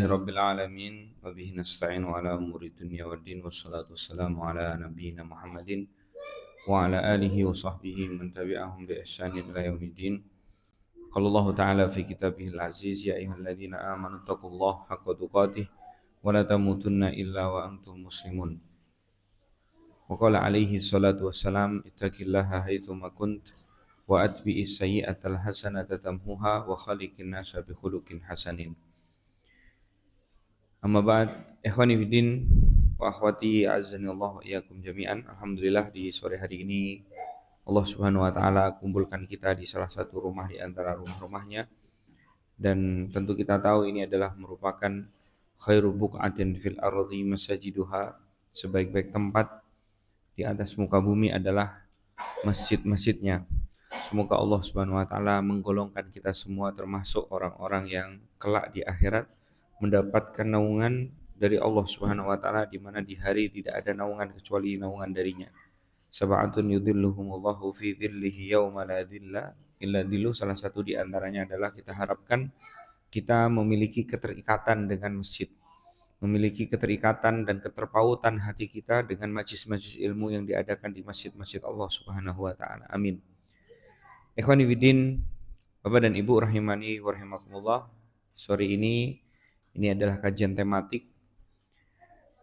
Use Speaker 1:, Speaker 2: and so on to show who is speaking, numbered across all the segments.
Speaker 1: رب العالمين وبه نستعين على أمور الدنيا والدين والصلاة والسلام على نبينا محمد وعلى آله وصحبه من تبعهم بإحسان إلى يوم الدين. قال الله تعالى في كتابه العزيز: يا أيها الذين آمنوا اتقوا الله حق تقاته ولا تموتن إلا وأنتم مسلمون. وقال عليه الصلاة والسلام: اتق الله حيثما كنت وأتبع السيئة الحسنة تمحوها وخالق الناس بخلق حسن. Amma ba'd, ikhwani fiddin wa akhwati azzanillahu wa iyyakum jami'an. Alhamdulillah di sore hari ini Allah Subhanahu wa taala kumpulkan kita di salah satu rumah di antara rumah-rumahnya, dan tentu kita tahu ini adalah merupakan khairu buq'atin fil ardi masajiduha, sebaik-baik tempat di atas muka bumi adalah masjid-masjidnya. Semoga Allah Subhanahu wa taala menggolongkan kita semua termasuk orang-orang yang kelak di akhirat mendapatkan naungan dari Allah Subhanahu wa taala, di mana di hari tidak ada naungan kecuali naungan darinya. Sab'atun yudhilluhumullahu fi dhillihi yauma la dhilla illa dhilluh. Salah satu di antaranya adalah kita harapkan kita memiliki keterikatan dengan masjid, memiliki keterikatan dan keterpautan hati kita dengan majlis-majlis ilmu yang diadakan di masjid-masjid Allah Subhanahu wa taala. Amin. Ikhwani fiddin, Bapak dan Ibu rahimani wa rahimakumullah. Sore ini adalah kajian tematik.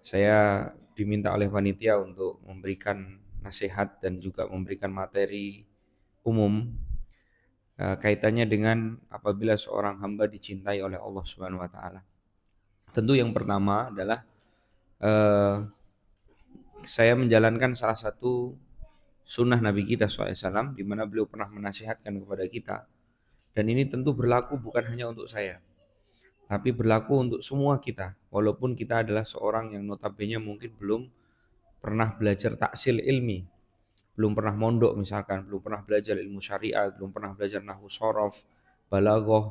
Speaker 1: Saya diminta oleh panitia untuk memberikan nasihat dan juga memberikan materi umum kaitannya dengan apabila seorang hamba dicintai oleh Allah Subhanahu wa taala. Tentu yang pertama adalah saya menjalankan salah satu sunnah Nabi kita SAW, di mana beliau pernah menasihatkan kepada kita, dan ini tentu berlaku bukan hanya untuk saya, tapi berlaku untuk semua kita. Walaupun kita adalah seorang yang notabene mungkin belum pernah belajar taksil ilmi, belum pernah mondok misalkan, belum pernah belajar ilmu syariat, belum pernah belajar nahwu shorof, balaghah,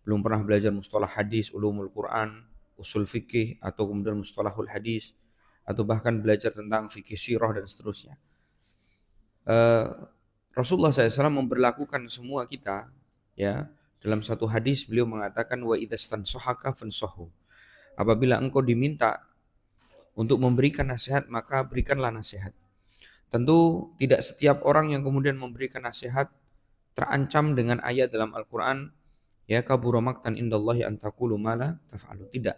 Speaker 1: belum pernah belajar mustalah hadis, ulumul Quran, usul fikih, atau kemudian mustalahul hadis, atau bahkan belajar tentang fikih sirah dan seterusnya. Rasulullah SAW memberlakukan semua kita, ya. Dalam satu hadis beliau mengatakan, wa idzastansohaka fansohu. Apabila engkau diminta untuk memberikan nasihat, maka berikanlah nasihat. Tentu tidak setiap orang yang kemudian memberikan nasihat terancam dengan ayat dalam Al-Quran, ya kabura maqtan indallahi an taqulu ma la taf'alu. Tidak.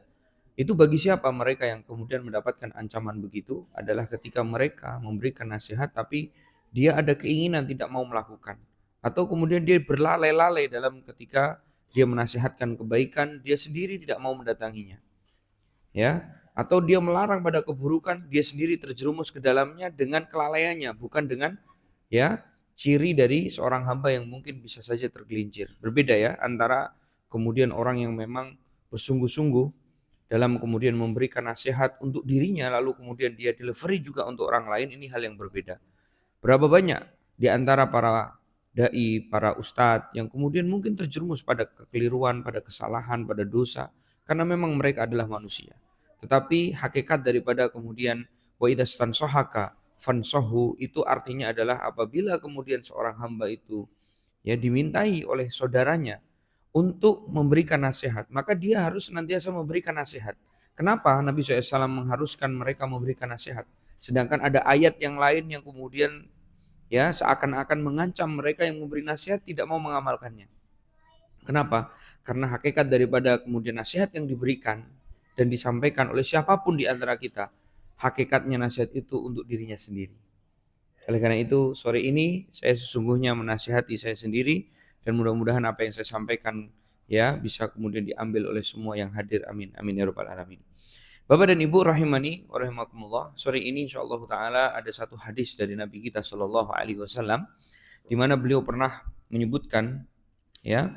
Speaker 1: Itu bagi siapa mereka yang kemudian mendapatkan ancaman begitu adalah ketika mereka memberikan nasihat tapi dia ada keinginan tidak mau melakukan, atau kemudian dia berlalai-lalai dalam ketika dia menasihatkan kebaikan, dia sendiri tidak mau mendatanginya, ya, atau dia melarang pada keburukan, dia sendiri terjerumus ke dalamnya dengan kelalaiannya, bukan dengan, ya, ciri dari seorang hamba yang mungkin bisa saja tergelincir. Berbeda ya antara kemudian orang yang memang bersungguh-sungguh dalam kemudian memberikan nasihat untuk dirinya, lalu kemudian dia delivery juga untuk orang lain. Ini hal yang berbeda. Berapa banyak di antara para dai, para ustadz yang kemudian mungkin terjerumus pada kekeliruan, pada kesalahan, pada dosa, karena memang mereka adalah manusia. Tetapi hakikat daripada kemudian wa idzastansohaka fansohu itu artinya adalah apabila kemudian seorang hamba itu, ya, dimintai oleh saudaranya untuk memberikan nasihat, maka dia harus senantiasa memberikan nasihat. Kenapa Nabi SAW mengharuskan mereka memberikan nasihat? Sedangkan ada ayat yang lain yang kemudian, ya, seakan-akan mengancam mereka yang memberi nasihat tidak mau mengamalkannya. Kenapa? Karena hakikat daripada kemudian nasihat yang diberikan dan disampaikan oleh siapapun di antara kita, hakikatnya nasihat itu untuk dirinya sendiri. Oleh karena itu sore ini saya sesungguhnya menasihati saya sendiri, dan mudah-mudahan apa yang saya sampaikan, ya, bisa kemudian diambil oleh semua yang hadir. Amin. Amin ya rabbal alamin. Bapak dan Ibu rahimani wa rahimakumullah, sore ini insyaallah taala ada satu hadis dari Nabi kita sallallahu alaihi wasallam, di mana beliau pernah menyebutkan, ya,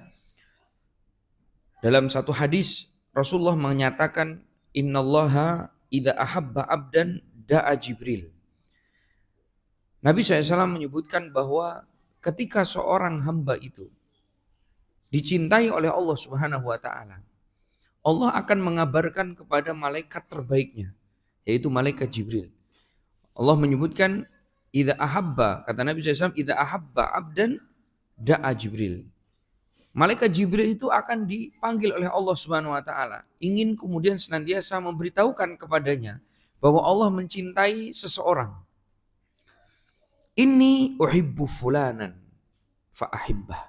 Speaker 1: dalam satu hadis Rasulullah menyatakan, innallaha idza ahabba abdan da'a Jibril. Nabi SAW menyebutkan bahwa ketika seorang hamba itu dicintai oleh Allah Subhanahu wa taala, Allah akan mengabarkan kepada malaikat terbaiknya, yaitu malaikat Jibril. Allah menyebutkan idza ahabba, kata Nabi SAW, idza ahabba abdan da'a Jibril. Malaikat Jibril itu akan dipanggil oleh Allah Subhanahu wa taala, ingin kemudian senantiasa memberitahukan kepadanya bahwa Allah mencintai seseorang. Inni uhibbu fulanan fa'ahibbah.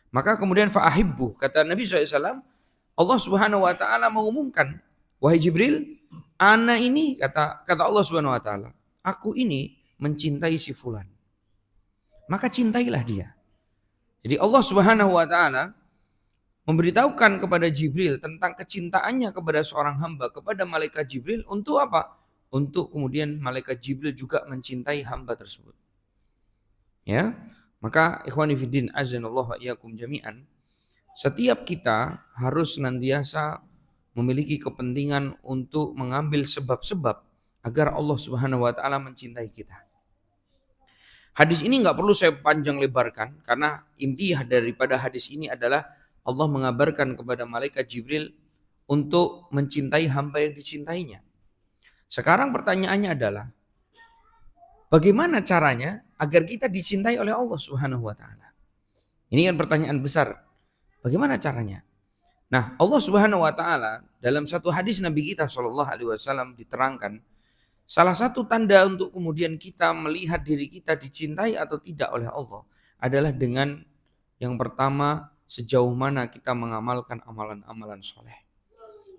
Speaker 1: Maka kemudian fa'ahibbu, kata Nabi SAW, Allah Subhanahu wa taala mengumumkan, wahai Jibril, ana ini, kata Allah Subhanahu wa taala, aku ini mencintai si fulan. Maka cintailah dia. Jadi Allah Subhanahu wa taala memberitahukan kepada Jibril tentang kecintaannya kepada seorang hamba, kepada malaikat Jibril, untuk apa? Untuk kemudian malaikat Jibril juga mencintai hamba tersebut. Ya, maka ikhwani fiddin azanallahu wa iyyakum jami'an, setiap kita harus senantiasa memiliki kepentingan untuk mengambil sebab-sebab agar Allah Subhanahu wa taala mencintai kita. Hadis ini nggak perlu saya panjang lebarkan, karena inti daripada hadis ini adalah Allah mengabarkan kepada malaikat Jibril untuk mencintai hamba yang dicintainya. Sekarang pertanyaannya adalah, bagaimana caranya agar kita dicintai oleh Allah Subhanahu wa taala? Ini kan pertanyaan besar. Bagaimana caranya? Nah, Allah Subhanahu wa taala dalam satu hadis Nabi kita sallallahu alaihi wasallam diterangkan, salah satu tanda untuk kemudian kita melihat diri kita dicintai atau tidak oleh Allah adalah dengan yang pertama, sejauh mana kita mengamalkan amalan-amalan soleh.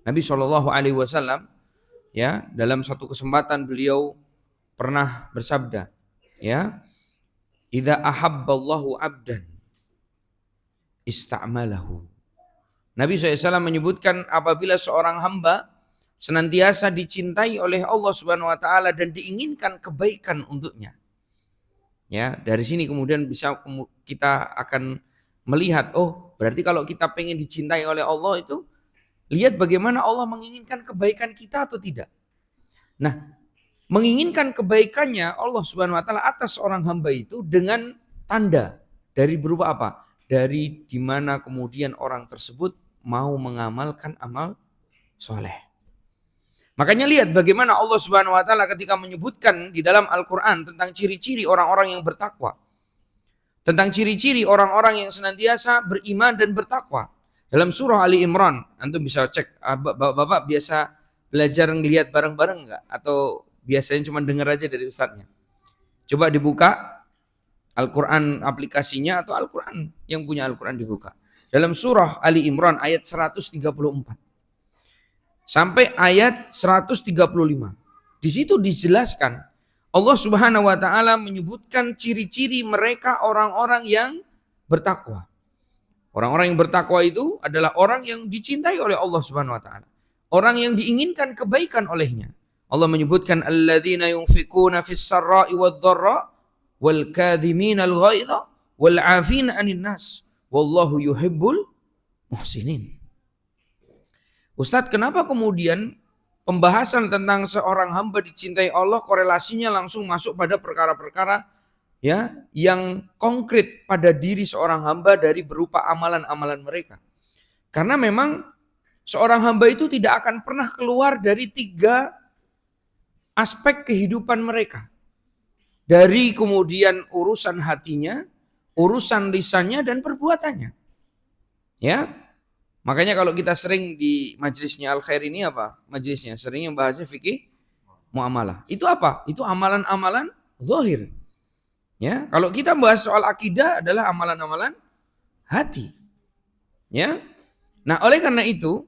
Speaker 1: Nabi Shallallahu Alaihi Wasallam ya dalam satu kesempatan beliau pernah bersabda, ya, idza ahabballahu abdan ista'malahu. Nabi SAW menyebutkan apabila seorang hamba senantiasa dicintai oleh Allah Subhanahu wa taala dan diinginkan kebaikan untuknya. Ya, dari sini kemudian bisa kita akan melihat, oh, berarti kalau kita pengen dicintai oleh Allah itu lihat bagaimana Allah menginginkan kebaikan kita atau tidak. Nah, menginginkan kebaikannya Allah Subhanahu wa taala atas seorang hamba itu dengan tanda dari berupa apa? Dari dimana kemudian orang tersebut mau mengamalkan amal soleh. Makanya lihat bagaimana Allah Subhanahu wa taala ketika menyebutkan di dalam Al-Qur'an tentang ciri-ciri orang-orang yang bertakwa. Tentang ciri-ciri orang-orang yang senantiasa beriman dan bertakwa. Dalam surah Ali Imran, antum bisa cek, Bapak biasa belajar ngelihat bareng-bareng enggak? Atau biasanya cuma dengar aja dari ustadznya? Coba dibuka Al-Quran aplikasinya atau Al-Quran yang punya Al-Quran dibuka. Dalam surah Ali Imran ayat 134 sampai ayat 135. Di situ dijelaskan Allah Subhanahu wa taala menyebutkan ciri-ciri mereka orang-orang yang bertakwa. Orang-orang yang bertakwa itu adalah orang yang dicintai oleh Allah Subhanahu wa taala. Orang yang diinginkan kebaikan olehnya. Allah menyebutkan alladzina yunfikuna fis sarra'i wad-dharra wal kadhimina al-ghaidha wal 'afina 'anil nas wallahu yuhibbul muhsinin. Ustadz, kenapa kemudian pembahasan tentang seorang hamba dicintai Allah korelasinya langsung masuk pada perkara-perkara ya yang konkret pada diri seorang hamba dari berupa amalan-amalan mereka? Karena memang seorang hamba itu tidak akan pernah keluar dari 3 aspek kehidupan mereka. Dari kemudian urusan hatinya, urusan lisannya dan perbuatannya. Ya. Makanya kalau kita sering di majelisnya Al Khair ini apa? Majelisnya sering yang bahasnya fikih muamalah. Itu apa? Itu amalan-amalan zahir. Ya, kalau kita bahas soal akidah adalah amalan-amalan hati. Ya. Nah, oleh karena itu,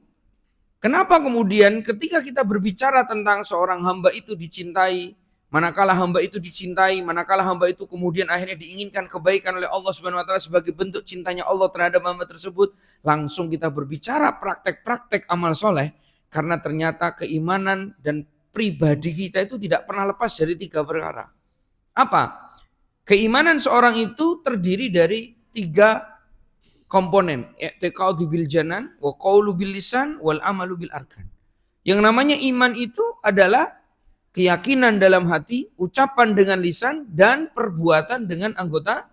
Speaker 1: kenapa kemudian ketika kita berbicara tentang seorang hamba itu dicintai, manakala hamba itu dicintai, manakala hamba itu kemudian akhirnya diinginkan kebaikan oleh Allah Subhanahu wa taala sebagai bentuk cintanya Allah terhadap hamba tersebut, langsung kita berbicara praktek-praktek amal soleh, karena ternyata keimanan dan pribadi kita itu tidak pernah lepas dari 3 perkara. Apa? Keimanan seorang itu terdiri dari 3 komponen, i'tiqadu bil janan, wa qaulu bil lisan, wal amalu bil arkan. Yang namanya iman itu adalah keyakinan dalam hati, ucapan dengan lisan, dan perbuatan dengan anggota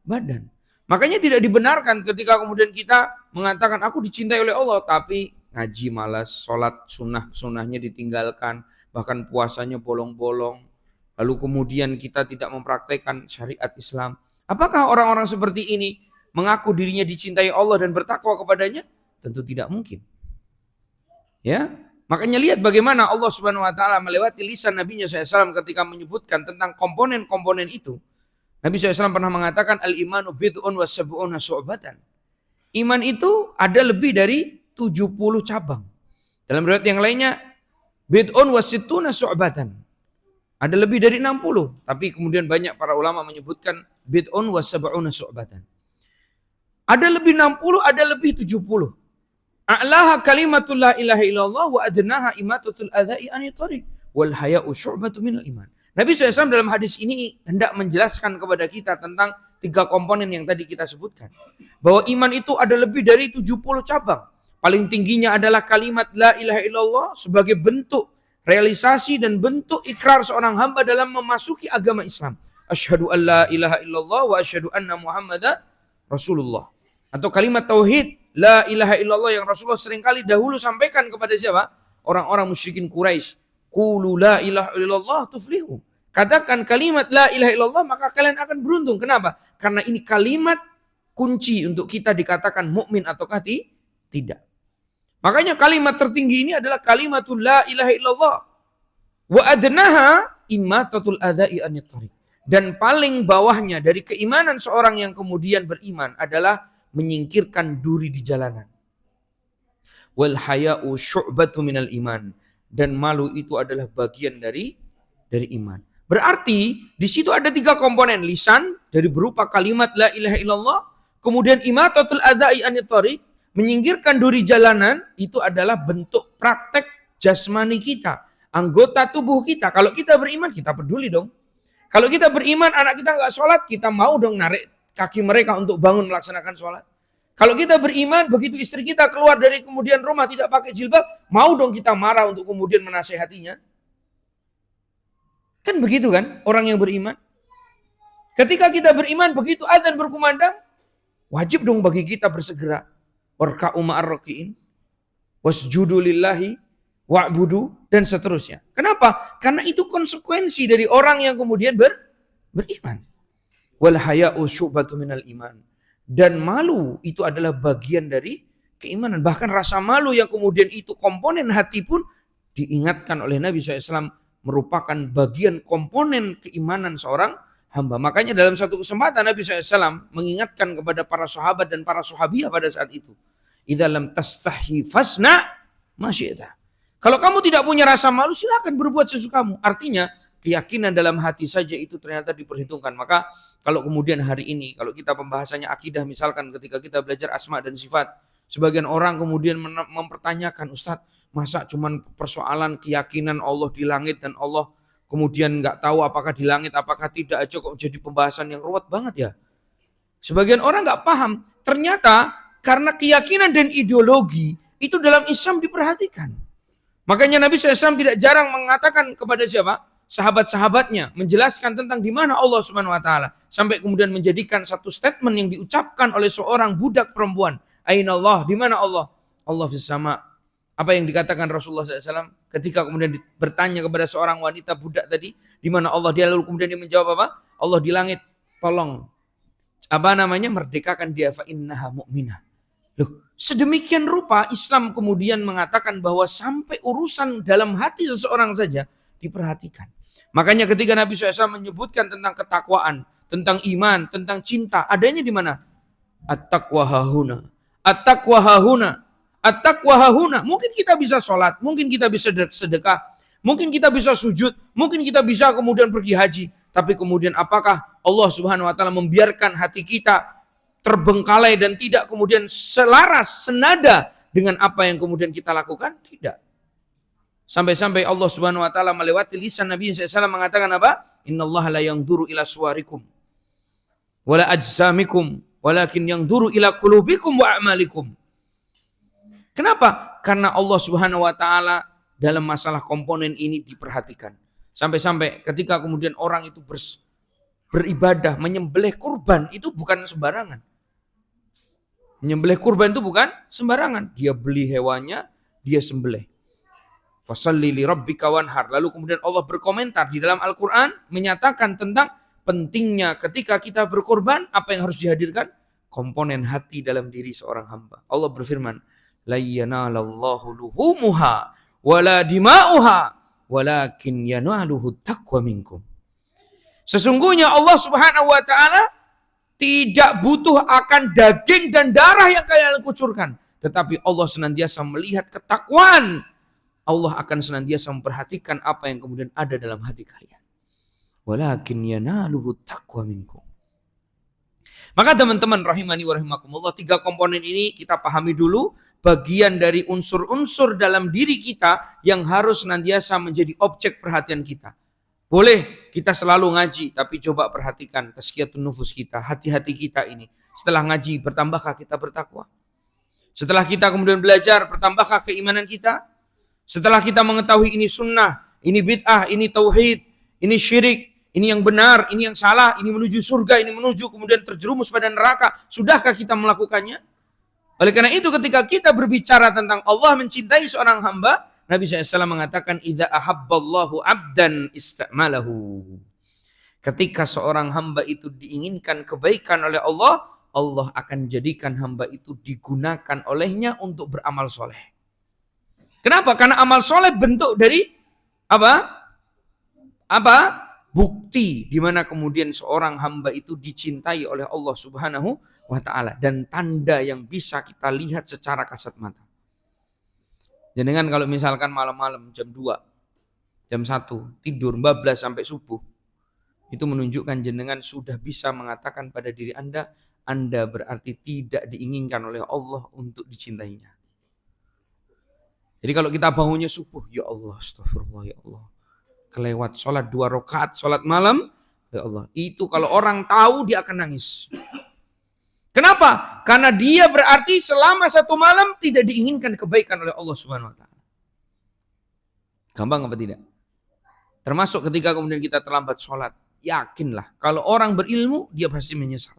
Speaker 1: badan. Makanya tidak dibenarkan ketika kemudian kita mengatakan aku dicintai oleh Allah, tapi ngaji malas, sholat sunnahnya ditinggalkan, bahkan puasanya bolong-bolong. Lalu kemudian kita tidak mempraktekkan syariat Islam. Apakah orang-orang seperti ini mengaku dirinya dicintai Allah dan bertakwa kepadanya? Tentu tidak mungkin. Ya, makanya lihat bagaimana Allah Subhanahu wa taala melewati lisan Nabi SAW ketika menyebutkan tentang komponen-komponen itu. Nabi SAW pernah mengatakan al-imanu bid'un wa sab'una syu'batan. Iman itu ada lebih dari 70 cabang. Dalam riwayat yang lainnya bid'un wa sittuna syu'batan. Ada lebih dari 60, tapi kemudian banyak para ulama menyebutkan bid'un wa sab'una syu'batan. Ada lebih 60, ada lebih 70. A'laha kalimatul la ilaha illallah wa adnaha imatatul adza'i anit thariq wal haya'u syu'batun minal iman. Nabi SAW dalam hadis ini hendak menjelaskan kepada kita tentang 3 komponen yang tadi kita sebutkan. Bahwa iman itu ada lebih dari 70 cabang. Paling tingginya adalah kalimat la ilaha illallah sebagai bentuk realisasi dan bentuk ikrar seorang hamba dalam memasuki agama Islam. Asyhadu an la ilaha illallah wa asyhadu anna Muhammadan Rasulullah. Atau kalimat tauhid la ilaha illallah yang Rasulullah seringkali dahulu sampaikan kepada siapa? Orang-orang musyrikin Quraisy. Qulu la ilaha illallah tuflihu. Katakan kalimat la ilaha illallah maka kalian akan beruntung. Kenapa? Karena ini kalimat kunci untuk kita dikatakan mukmin ataukah tidak. Makanya kalimat tertinggi ini adalah kalimatul la ilaha illallah. Wa adnaha imatatul adza'i anit thariq. Dan paling bawahnya dari keimanan seorang yang kemudian beriman adalah menyingkirkan duri di jalanan. Wal haya'u syu'batu minal iman. Dan malu itu adalah bagian dari iman. Berarti di situ ada 3 komponen. Lisan dari berupa kalimat la ilaha illallah. Kemudian imatatul adza'i anit thariq. Menyingkirkan duri jalanan itu adalah bentuk praktek jasmani kita. Anggota tubuh kita. Kalau kita beriman kita peduli dong. Kalau kita beriman anak kita nggak sholat kita mau dong narik kaki mereka untuk bangun melaksanakan sholat. Kalau kita beriman, begitu istri kita keluar dari kemudian rumah tidak pakai jilbab, mau dong kita marah untuk kemudian menasehatinya. Kan begitu kan orang yang beriman. Ketika kita beriman, begitu azan berkumandang, wajib dong bagi kita bersegera. Warka'u ma'ar raki'in, wasjudu lillahi, wa'budu, dan seterusnya. Kenapa? Karena itu konsekuensi dari orang yang kemudian beriman. Wal haya'u syu'batu minal iman. Dan malu itu adalah bagian dari keimanan. Bahkan rasa malu yang kemudian itu komponen hati pun diingatkan oleh Nabi SAW merupakan bagian komponen keimanan seorang hamba. Makanya dalam satu kesempatan Nabi SAW mengingatkan kepada para sahabat dan para sahabiah pada saat itu. Idza lam tastahi fasna ma syi'ta. Kalau kamu tidak punya rasa malu silakan berbuat sesukamu. Artinya keyakinan dalam hati saja itu ternyata diperhitungkan. Maka kalau kemudian hari ini, kalau kita pembahasannya akidah misalkan ketika kita belajar asma dan sifat. Sebagian orang kemudian mempertanyakan, Ustadz masa cuman persoalan keyakinan Allah di langit dan Allah kemudian nggak tahu apakah di langit apakah tidak aja kok jadi pembahasan yang ruwet banget ya. Sebagian orang nggak paham. Ternyata karena keyakinan dan ideologi itu dalam Islam diperhatikan. Makanya Nabi SAW tidak jarang mengatakan kepada siapa? Sahabat-sahabatnya menjelaskan tentang di mana Allah Subhanahu wa taala sampai kemudian menjadikan satu statement yang diucapkan oleh seorang budak perempuan. Aina Allah, di mana Allah? Allah fis sama. Apa yang dikatakan Rasulullah SAW ketika kemudian bertanya kepada seorang wanita budak tadi, di mana Allah? Dia lalu kemudian dia menjawab apa? Allah di langit. Tolong merdekakan dia fa innaha mu'minah. Loh, sedemikian rupa Islam kemudian mengatakan bahwa sampai urusan dalam hati seseorang saja diperhatikan. Makanya ketika Nabi SAW menyebutkan tentang ketakwaan, tentang iman, tentang cinta, adanya di mana? At-taqwa hahuna. At-taqwa hahuna. At-taqwa hahuna. Mungkin kita bisa sholat, mungkin kita bisa sedekah, mungkin kita bisa sujud, mungkin kita bisa kemudian pergi haji. Tapi kemudian apakah Allah Subhanahu wa taala membiarkan hati kita terbengkalai dan tidak kemudian selaras, senada dengan apa yang kemudian kita lakukan? Tidak. Sampai-sampai Allah Subhanahu wa taala melewati lisan Nabi SAW mengatakan apa? Innallaha la yanzuru ila suwarikum wala ajsamikum walakin yanzuru ila qulubikum wa a'malikum. Kenapa? Karena Allah Subhanahu wa taala dalam masalah komponen ini diperhatikan. Sampai-sampai ketika kemudian orang itu beribadah, menyembelih kurban itu bukan sembarangan. Menyembelih kurban itu bukan sembarangan. Dia beli hewannya, dia sembelih. Fasalli li rabbika wanhar. Lalu kemudian Allah berkomentar di dalam Al-Quran menyatakan tentang pentingnya ketika kita berkorban, apa yang harus dihadirkan? komponen hati dalam diri seorang hamba. Allah berfirman, la yanalallahu luhumuha wala dima'uha walakin yanaluhu taqwa minkum. Sesungguhnya Allah Subhanahu wa taala tidak butuh akan daging dan darah yang kalian kucurkan, tetapi Allah senantiasa melihat ketakwaan. Allah akan senantiasa memperhatikan apa yang kemudian ada dalam hati kalian. Walakin yanaluhu taqwa minkum. Maka teman-teman rahimani wa rahimakumullah, 3 komponen ini kita pahami dulu, bagian dari unsur-unsur dalam diri kita yang harus senantiasa menjadi objek perhatian kita. Boleh kita selalu ngaji, tapi coba perhatikan tazkiyatun nufus kita, hati-hati kita ini. Setelah ngaji, bertambahkah kita bertakwa? Setelah kita kemudian belajar, bertambahkah keimanan kita? Setelah kita mengetahui ini sunnah, ini bid'ah, ini tauhid, ini syirik, ini yang benar, ini yang salah, ini menuju surga, ini menuju kemudian terjerumus pada neraka. Sudahkah kita melakukannya? Oleh karena itu ketika kita berbicara tentang Allah mencintai seorang hamba, Nabi SAW mengatakan, idza ahabballahu abdan ista'malahu. Ketika seorang hamba itu diinginkan kebaikan oleh Allah, Allah akan jadikan hamba itu digunakan olehnya untuk beramal soleh. Kenapa? Karena amal soleh bentuk dari apa? Bukti di mana kemudian seorang hamba itu dicintai oleh Allah Subhanahu wa taala, dan tanda yang bisa kita lihat secara kasat mata. Jangan kalau misalkan malam-malam jam 2, jam 1 tidur bablas sampai subuh, itu menunjukkan jenengan sudah bisa mengatakan pada diri Anda berarti tidak diinginkan oleh Allah untuk dicintainya. Jadi kalau kita bangunnya subuh, ya Allah, astagfirullah, ya Allah, kelewat sholat 2 rakaat sholat malam, ya Allah, itu kalau orang tahu dia akan nangis. Kenapa? Karena dia berarti selama 1 malam tidak diinginkan kebaikan oleh Allah Subhanahu wa taala. Gampang apa tidak? Termasuk ketika kemudian kita terlambat sholat, yakinlah kalau orang berilmu dia pasti menyesal.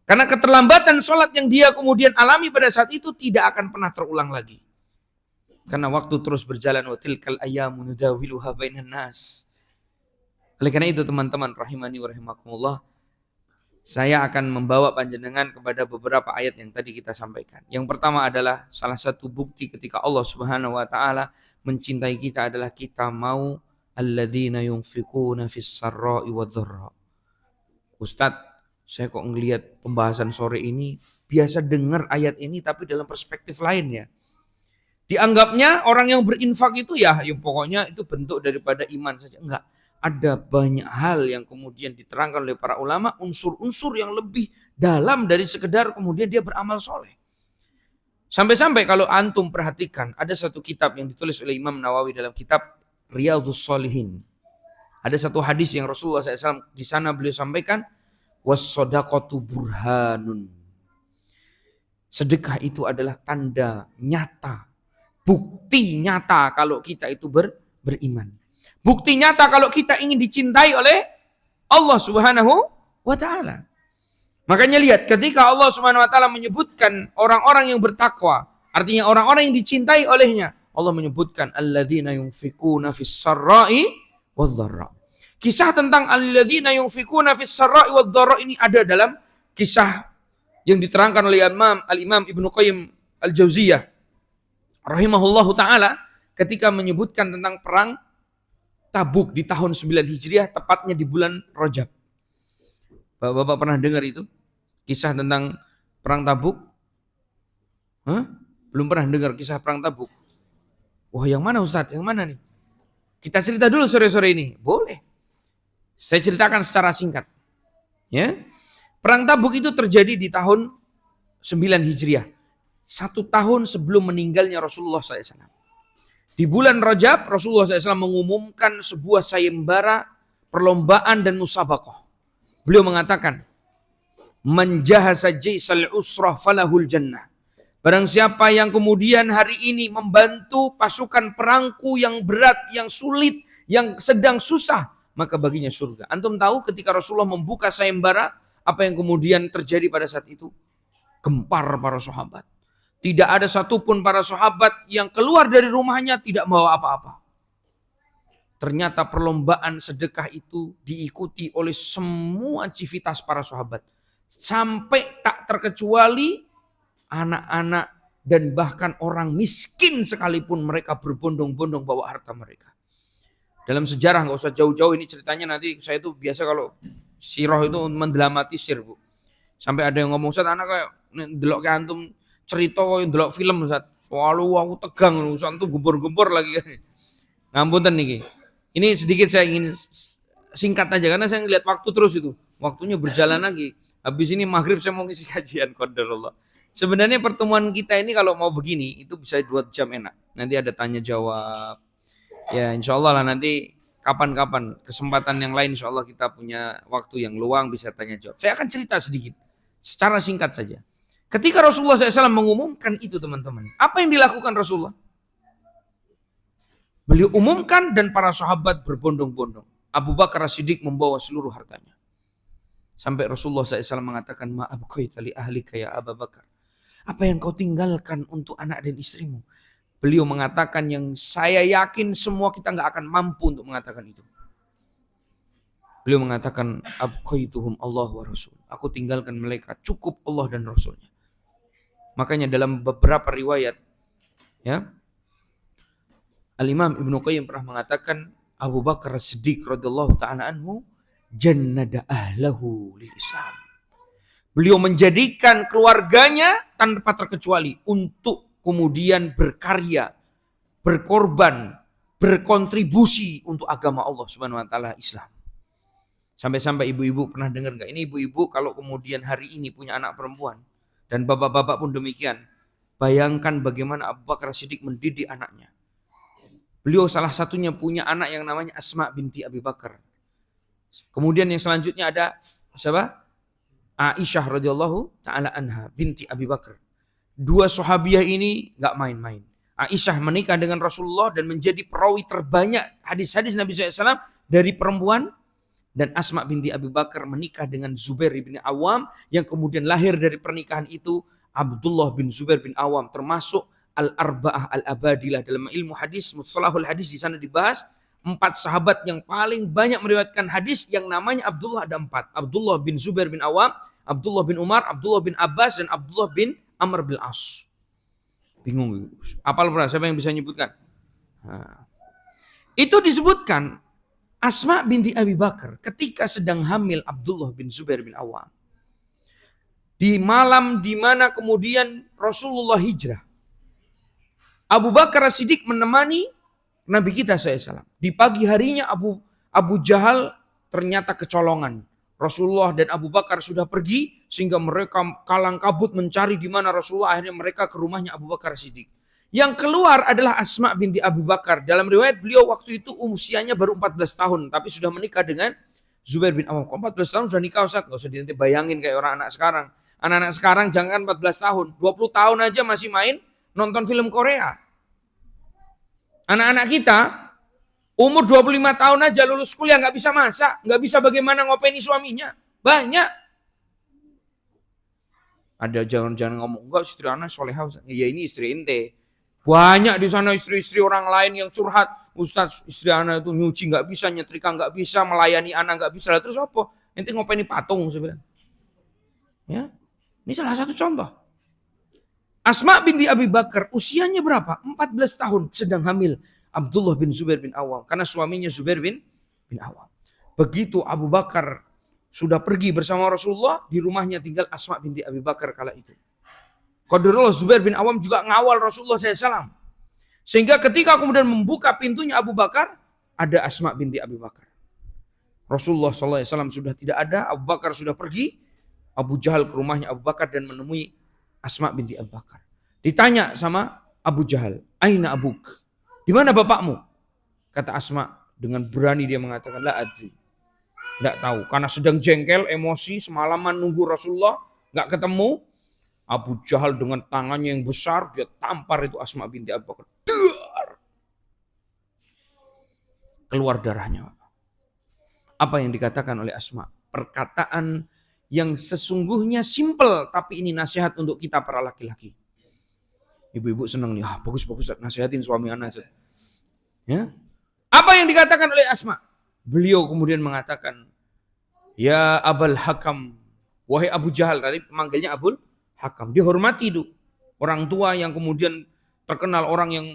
Speaker 1: Karena keterlambatan sholat yang dia kemudian alami pada saat itu tidak akan pernah terulang lagi. Karena waktu terus berjalan, wa tilkal ayyamu nudawiluha bainan nas. Oleh karena itu teman-teman rahimani wa rahimakumullah, saya akan membawa panjenengan kepada beberapa ayat yang tadi kita sampaikan. Yang pertama adalah salah satu bukti ketika Allah Subhanahu wa taala mencintai kita adalah kita mau alladzina yunfiquna fis sarra'i wadh-dharra. Ustaz, saya kok ngelihat pembahasan sore ini biasa dengar ayat ini tapi dalam perspektif lain ya. Dianggapnya orang yang berinfak itu ya pokoknya itu bentuk daripada iman saja. Enggak. Ada banyak hal yang kemudian diterangkan oleh para ulama, unsur-unsur yang lebih dalam dari sekedar kemudian dia beramal soleh. Sampai-sampai kalau antum perhatikan, ada satu kitab yang ditulis oleh Imam Nawawi dalam kitab Riyadhus Shalihin. Ada satu hadis yang Rasulullah SAW di sana beliau sampaikan, was-shadaqatu burhanun. Sedekah itu adalah tanda nyata, bukti nyata kalau kita itu beriman. Bukti nyata kalau kita ingin dicintai oleh Allah Subhanahu wa taala. Makanya lihat ketika Allah Subhanahu wa taala menyebutkan orang-orang yang bertakwa, artinya orang-orang yang dicintai olehnya, Allah menyebutkan alladzina yunfikuna fis sarra'i wadh-dharra. Kisah tentang alladzina yunfikuna fis sarra'i wadh-dharra ini ada dalam kisah yang diterangkan oleh Al-Imam Ibnu Qayyim Al-Jauziyah rahimahullahu taala ketika menyebutkan tentang perang Tabuk di tahun 9 Hijriah, tepatnya di bulan Rajab. Bapak pernah dengar itu? Kisah tentang perang Tabuk? Belum pernah dengar kisah perang Tabuk? Wah, yang mana Ustadz? Yang mana nih? Kita cerita dulu sore-sore ini. Boleh. Saya ceritakan secara singkat. Ya. Perang Tabuk itu terjadi di tahun 9 Hijriah. 1 tahun sebelum meninggalnya Rasulullah SAW. Di bulan Rajab, Rasulullah SAW mengumumkan sebuah sayembara, perlombaan dan musabaqah. Beliau mengatakan, man jahasa jaisal usrah falahul jannah. Barang siapa yang kemudian hari ini membantu pasukan perangku yang berat, yang sulit, yang sedang susah, maka baginya surga. Antum tahu ketika Rasulullah membuka sayembara, apa yang kemudian terjadi pada saat itu? Gempar para sahabat. Tidak ada satupun para sahabat yang keluar dari rumahnya tidak membawa apa-apa. Ternyata perlombaan sedekah itu diikuti oleh semua civitas para sahabat. Sampai tak terkecuali anak-anak dan bahkan orang miskin sekalipun mereka berbondong-bondong bawa harta mereka. Dalam sejarah, nggak usah jauh-jauh, ini ceritanya nanti saya itu biasa kalau sirah itu mendramatisir, Bu. Sampai ada yang ngomong, Ustaz, anak kayak delok kayak antum cerita kayak delok film, Ustaz. Walau aku tegang, Ustaz tuh gempur-gempur lagi. Ngampunten niki. Ini sedikit saya ingin singkat aja karena saya ngeliat waktu terus itu. Waktunya berjalan lagi. Habis ini maghrib saya mau ngisi kajian, qadarullah. Sebenarnya pertemuan kita ini kalau mau begini itu bisa 2 jam enak. Nanti ada tanya jawab. Ya insya Allah lah nanti kapan-kapan kesempatan yang lain insya Allah kita punya waktu yang luang bisa tanya jawab. Saya akan cerita sedikit secara singkat saja. Ketika Rasulullah SAW mengumumkan itu teman-teman, apa yang dilakukan Rasulullah? Beliau umumkan dan para sahabat berbondong-bondong. Abu Bakar As-Siddiq membawa seluruh hartanya. Sampai Rasulullah SAW mengatakan, ma'abqaita li ahlika ya Abu Bakar. Apa yang kau tinggalkan untuk anak dan istrimu? Beliau mengatakan yang saya yakin semua kita nggak akan mampu untuk mengatakan itu. Beliau mengatakan, abqaituhum Allah wa Rasul. Aku tinggalkan mereka, cukup Allah dan Rasulnya. Makanya dalam beberapa riwayat, ya, Al-Imam Ibnu Qayyim pernah mengatakan Abu Bakar As-Siddiq radhiyallahu ta'ala anhu jannada ahlahu lil Islam. Beliau menjadikan keluarganya tanpa terkecuali untuk kemudian berkarya, berkorban, berkontribusi untuk agama Allah Subhanahu wa taala Islam. Sampai-sampai ibu-ibu pernah dengar enggak? Ini ibu-ibu kalau kemudian hari ini punya anak perempuan dan bapak-bapak pun demikian. Bayangkan bagaimana Abu Bakar As-Siddiq mendidik anaknya. Beliau salah satunya punya anak yang namanya Asma binti Abi Bakar. Kemudian yang selanjutnya ada siapa? Aisyah radhiyallahu taala anha binti Abi Bakar. 2 sahabiah ini enggak main-main. Aisyah menikah dengan Rasulullah dan menjadi perawi terbanyak hadis-hadis Nabi SAW dari perempuan. Dan Asma binti Abi Bakar menikah dengan Zubair bin Awam yang kemudian lahir dari pernikahan itu Abdullah bin Zubair bin Awam, termasuk Al-Arba'ah Al-Abadilah. Dalam ilmu hadis, mustalahul hadis di sana dibahas 4 sahabat yang paling banyak meriwayatkan hadis yang namanya Abdullah ada 4. Abdullah bin Zubair bin Awam, Abdullah bin Umar, Abdullah bin Abbas, dan Abdullah bin Amr bin As. Bingung. Apal pernah? Siapa yang bisa menyebutkan? Nah. Itu disebutkan Asma binti Abi Bakar ketika sedang hamil Abdullah bin Zubair bin Awam. Di malam di mana kemudian Rasulullah hijrah. Abu Bakar As-Siddiq menemani Nabi kita SAW. Di pagi harinya Abu Jahal ternyata kecolongan. Rasulullah dan Abu Bakar sudah pergi sehingga mereka kalang kabut mencari di mana Rasulullah. Akhirnya mereka ke rumahnya Abu Bakar As-Siddiq. Yang keluar adalah Asma binti Abu Bakar. Dalam riwayat beliau waktu itu usianya baru 14 tahun. Tapi sudah menikah dengan Zubair bin Awam. 14 tahun sudah nikah, Ustaz? Gak usah nanti bayangin kayak orang anak sekarang. Anak-anak sekarang jangan 14 tahun. 20 tahun aja masih main nonton film Korea. Anak-anak kita umur 25 tahun aja lulus kuliah gak bisa masak. Gak bisa bagaimana ngopeni suaminya. Banyak. Ada jangan ngomong, enggak istri anak solehah. Ya ini istri ente. Banyak di sana istri-istri orang lain yang curhat. Ustaz, istri anak itu nyuci nggak bisa, nyetrika nggak bisa, melayani anak nggak bisa. Terus apa? Nanti ngopeni patung sebenarnya. Ya, ini salah satu contoh. Asma binti Abi Bakar usianya berapa? 14 tahun sedang hamil Abdullah bin Zubair bin Awam. Karena suaminya Zubair bin Awam. Begitu Abu Bakar sudah pergi bersama Rasulullah, di rumahnya tinggal Asma binti Abi Bakar kala itu. Qadarullah Zubair bin Awam juga ngawal Rasulullah SAW. Sehingga ketika kemudian membuka pintunya Abu Bakar, ada Asma binti Abi Bakar. Rasulullah SAW sudah tidak ada, Abu Bakar sudah pergi. Abu Jahal ke rumahnya Abu Bakar dan menemui Asma binti Abu Bakar. Ditanya sama Abu Jahal, Aina abuk? Di mana bapakmu? Kata Asma dengan berani dia mengatakan, la adri. Tidak tahu, karena sedang jengkel, emosi, semalaman nunggu Rasulullah, nggak ketemu. Abu Jahal dengan tangannya yang besar, dia tampar itu Asma binti Abu Bakar. Keluar darahnya. Apa yang dikatakan oleh Asma? Perkataan yang sesungguhnya simpel, tapi ini nasihat untuk kita para laki-laki. Ibu-ibu senang nih, bagus-bagus nasihatin suami anak. Ya? Apa yang dikatakan oleh Asma? Beliau kemudian mengatakan, Ya Abul Hakam, Wahai Abu Jahal, tadi manggilnya Abul Hakam. Dihormati itu. Orang tua yang kemudian terkenal, orang yang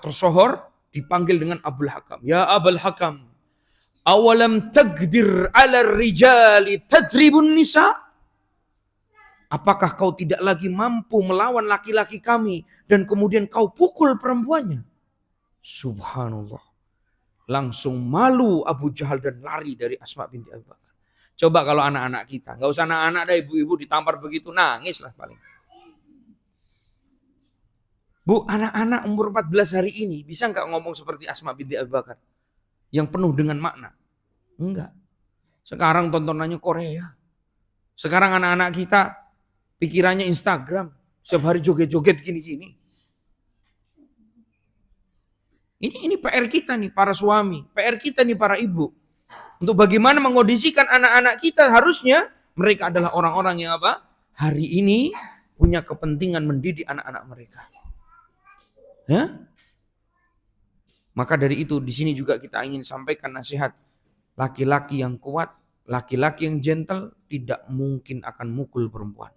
Speaker 1: tersohor, dipanggil dengan Abul Hakam. Ya Abul Hakam, awalam taqdir ala rijali tadribun nisa? Apakah kau tidak lagi mampu melawan laki-laki kami dan kemudian kau pukul perempuannya? Subhanallah. Langsung malu Abu Jahal dan lari dari Asma binti Abi Bakar. Coba kalau anak-anak kita, nggak usah anak-anak dah, ibu-ibu ditampar begitu, nangis lah paling. Bu, anak-anak umur 14 hari ini bisa nggak ngomong seperti Asma binti Abi Bakar? Yang penuh dengan makna? Enggak. Sekarang tontonannya Korea. Sekarang anak-anak kita pikirannya Instagram. Setiap hari joget-joget gini-gini. Ini PR kita nih para suami. PR kita nih para ibu. Untuk bagaimana mengondisikan anak-anak kita, harusnya mereka adalah orang-orang yang hari ini punya kepentingan mendidik anak-anak mereka. Ya? Maka dari itu di sini juga kita ingin sampaikan nasihat. Laki-laki yang kuat, laki-laki yang gentle tidak mungkin akan mukul perempuan.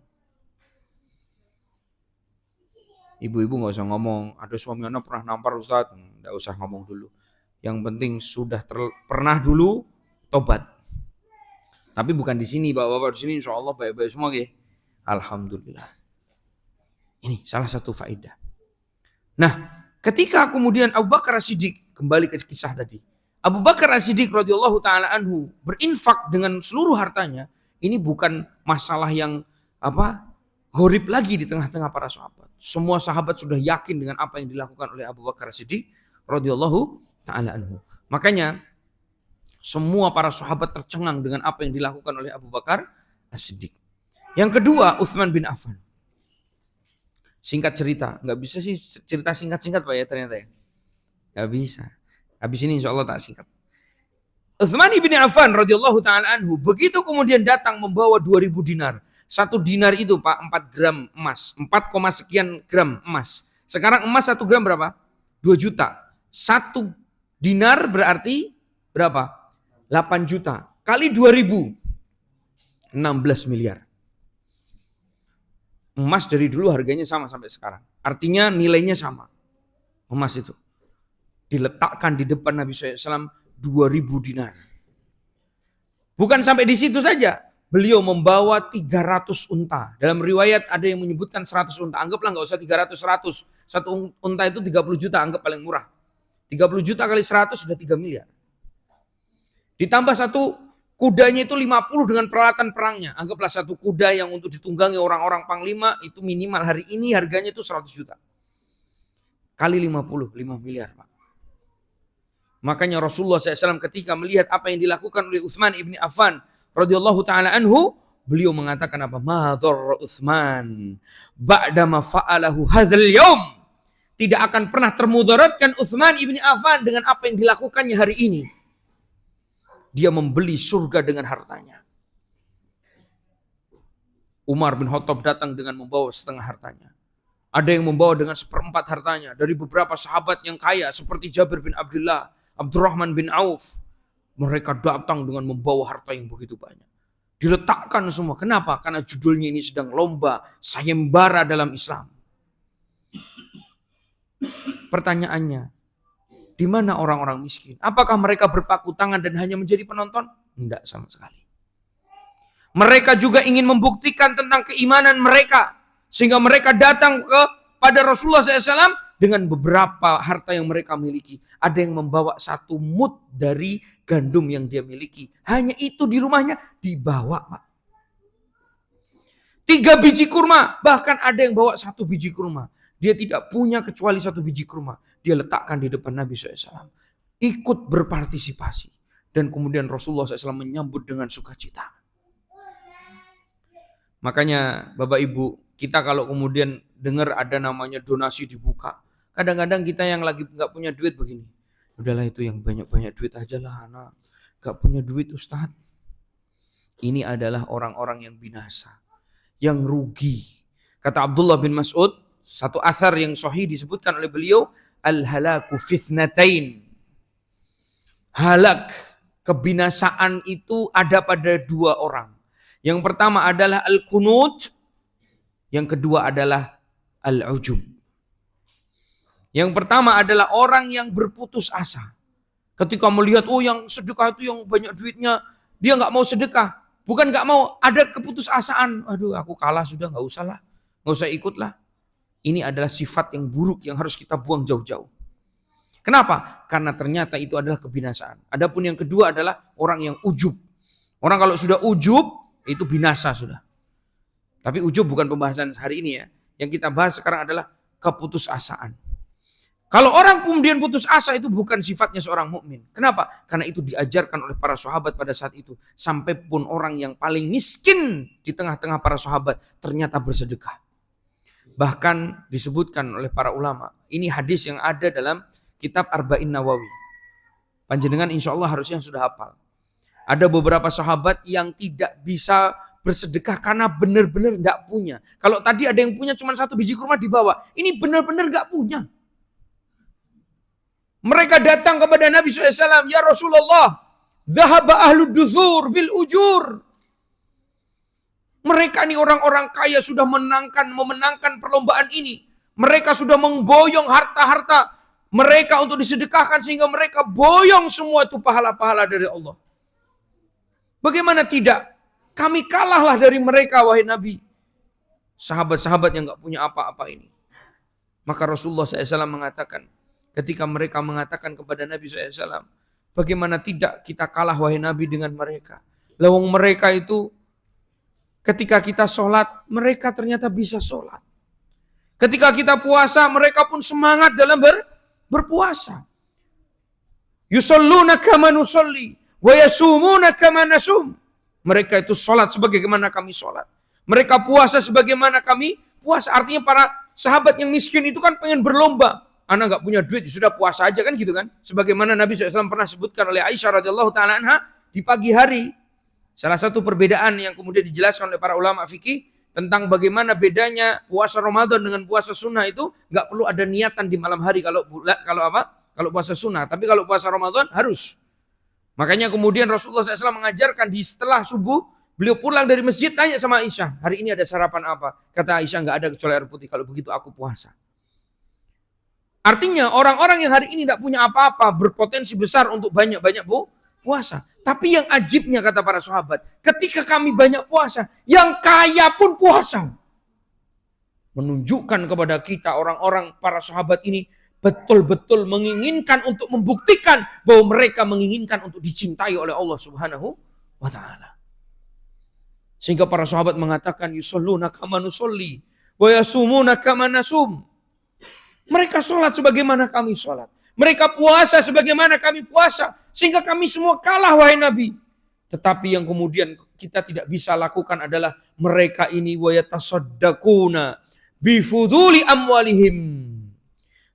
Speaker 1: Ibu-ibu nggak usah ngomong, ada suami anak pernah nampar Ustaz, nggak usah ngomong dulu. Yang penting sudah pernah dulu, tobat. Tapi bukan di sini, bapak-bapak di sini insya Allah baik-baik semua, ya. Alhamdulillah. Ini salah satu faedah. Nah, ketika kemudian Abu Bakar As-Siddiq, kembali ke kisah tadi, Abu Bakar As-Siddiq radhiyallahu taala anhu berinfak dengan seluruh hartanya. Ini bukan masalah yang gharib lagi di tengah-tengah para sahabat. Semua sahabat sudah yakin dengan apa yang dilakukan oleh Abu Bakar As-Siddiq radhiyallahu taala anhu. Makanya semua para sahabat tercengang dengan apa yang dilakukan oleh Abu Bakar As-Siddiq. Yang kedua, Utsman bin Affan. Singkat cerita, nggak bisa sih cerita singkat-singkat Pak ya ternyata ya. Nggak bisa. Habis ini insya Allah tak singkat. Utsman bin Affan radhiyallahu taala anhu begitu kemudian datang membawa 2000 dinar. 1 dinar itu Pak 4 gram emas, 4, sekian gram emas. Sekarang emas 1 gram berapa? 2 juta. 1 dinar berarti berapa? 8 juta. Kali 2000. 16 miliar. Emas dari dulu harganya sama sampai sekarang. Artinya nilainya sama. Emas itu. Diletakkan di depan Nabi SAW 2000 dinar. Bukan sampai di situ saja. Beliau membawa 300 unta. Dalam riwayat ada yang menyebutkan 100 unta. Anggaplah nggak usah 300, 100. Satu unta itu 30 juta, anggap paling murah. 30 juta kali 100 sudah 3 miliar. Ditambah 1 kudanya itu 50 dengan peralatan perangnya. Anggaplah 1 kuda yang untuk ditunggangi orang-orang panglima itu minimal hari ini harganya itu 100 juta. Kali 50, 5 miliar Pak. Makanya Rasulullah SAW ketika melihat apa yang dilakukan oleh Utsman ibn Affan radhiyallahu taala anhu, beliau mengatakan apa? Ma dharra Utsman ba'da ma fa'alahu hadzal yaum. Tidak akan pernah termudaratkan Utsman ibn Affan dengan apa yang dilakukannya hari ini. Dia membeli surga dengan hartanya. Umar bin Khattab datang dengan membawa setengah hartanya. Ada yang membawa dengan 1/4 hartanya. Dari beberapa sahabat yang kaya seperti Jabir bin Abdullah, Abdurrahman bin Auf. Mereka datang dengan membawa harta yang begitu banyak. Diletakkan semua. Kenapa? Karena judulnya ini sedang lomba sayembara dalam Islam. Pertanyaannya, di mana orang-orang miskin? Apakah mereka berpaku tangan dan hanya menjadi penonton? Tidak sama sekali. Mereka juga ingin membuktikan tentang keimanan mereka. Sehingga mereka datang kepada Rasulullah SAW dengan beberapa harta yang mereka miliki. Ada yang membawa 1 mud dari gandum yang dia miliki. Hanya itu di rumahnya dibawa Pak. 3 biji kurma. Bahkan ada yang bawa 1 biji kurma. Dia tidak punya kecuali 1 biji kurma. Dia letakkan di depan Nabi SAW. Ikut berpartisipasi. Dan kemudian Rasulullah SAW menyambut dengan sukacita. Makanya Bapak Ibu, kita kalau kemudian dengar ada namanya donasi dibuka. Kadang-kadang kita yang lagi nggak punya duit begini. Udahlah itu yang banyak-banyak duit aja lah anak. Nggak punya duit Ustadz. Ini adalah orang-orang yang binasa. Yang rugi. Kata Abdullah bin Mas'ud, satu asar yang sahih disebutkan oleh beliau, al-halaku fitnatain. Halak, kebinasaan itu ada pada 2 orang. Yang pertama adalah al-qunut, yang kedua adalah al-ujub. Yang pertama adalah orang yang berputus asa. Ketika melihat, oh yang sedekah itu yang banyak duitnya, dia nggak mau sedekah. Bukan nggak mau, ada keputusasaan. Aduh, aku kalah sudah, nggak usah lah, nggak usah ikut lah. Ini adalah sifat yang buruk yang harus kita buang jauh-jauh. Kenapa? Karena ternyata itu adalah kebinasaan. Adapun yang kedua adalah orang yang ujub. Orang kalau sudah ujub, itu binasa sudah. Tapi ujub bukan pembahasan hari ini ya. Yang kita bahas sekarang adalah keputusasaan. Kalau orang kemudian putus asa, itu bukan sifatnya seorang mukmin. Kenapa? Karena itu diajarkan oleh para sahabat pada saat itu. Sampai pun orang yang paling miskin di tengah-tengah para sahabat ternyata bersedekah. Bahkan disebutkan oleh para ulama. Ini hadis yang ada dalam kitab Arba'in Nawawi. Panjenengan insya Allah harusnya sudah hafal. Ada beberapa sahabat yang tidak bisa bersedekah karena benar-benar tidak punya. Kalau tadi ada yang punya cuma 1 biji kurma dibawa. Ini benar-benar nggak punya. Mereka datang kepada Nabi SAW, ya Rasulullah, dhahaba ahlu duthur bil ujur. Mereka ini orang-orang kaya sudah memenangkan perlombaan ini. Mereka sudah memboyong harta-harta mereka untuk disedekahkan sehingga mereka boyong semua itu pahala-pahala dari Allah. Bagaimana tidak? Kami kalahlah dari mereka, wahai Nabi. Sahabat-sahabat yang gak punya apa-apa ini. Maka Rasulullah SAW mengatakan, ketika mereka mengatakan kepada Nabi SAW, bagaimana tidak kita kalah wahai Nabi dengan mereka. Lawang mereka itu ketika kita sholat, mereka ternyata bisa sholat. Ketika kita puasa, mereka pun semangat dalam berpuasa. Yusalluna kama nusalli, wa yasumuna kama nasum. Mereka itu sholat sebagaimana kami sholat. Mereka puasa sebagaimana kami puasa. Artinya para sahabat yang miskin itu kan pengen berlomba. Anak gak punya duit, sudah puasa aja kan gitu kan. Sebagaimana Nabi SAW pernah sebutkan oleh Aisyah radhiyallahu ta'ala anha di pagi hari. Salah satu perbedaan yang kemudian dijelaskan oleh para ulama fikih tentang bagaimana bedanya puasa Ramadan dengan puasa sunnah itu gak perlu ada niatan di malam hari kalau puasa sunnah. Tapi kalau puasa Ramadan harus. Makanya kemudian Rasulullah SAW mengajarkan di setelah subuh, beliau pulang dari masjid tanya sama Aisyah, hari ini ada sarapan apa? Kata Aisyah, gak ada kecuali air putih, kalau begitu aku puasa. Artinya orang-orang yang hari ini tidak punya apa-apa berpotensi besar untuk banyak-banyak puasa. Tapi yang ajibnya kata para sahabat, ketika kami banyak puasa, yang kaya pun puasa. Menunjukkan kepada kita orang-orang para sahabat ini betul-betul menginginkan untuk membuktikan bahwa mereka menginginkan untuk dicintai oleh Allah Subhanahu wa taala. Sehingga para sahabat mengatakan yusalluna kama nusolli wa yasumuna kama nasum. Mereka sholat sebagaimana kami sholat. Mereka puasa sebagaimana kami puasa. Sehingga kami semua kalah wahai Nabi. Tetapi yang kemudian kita tidak bisa lakukan adalah mereka ini wayatasaddaquna bifuduli amwalihim.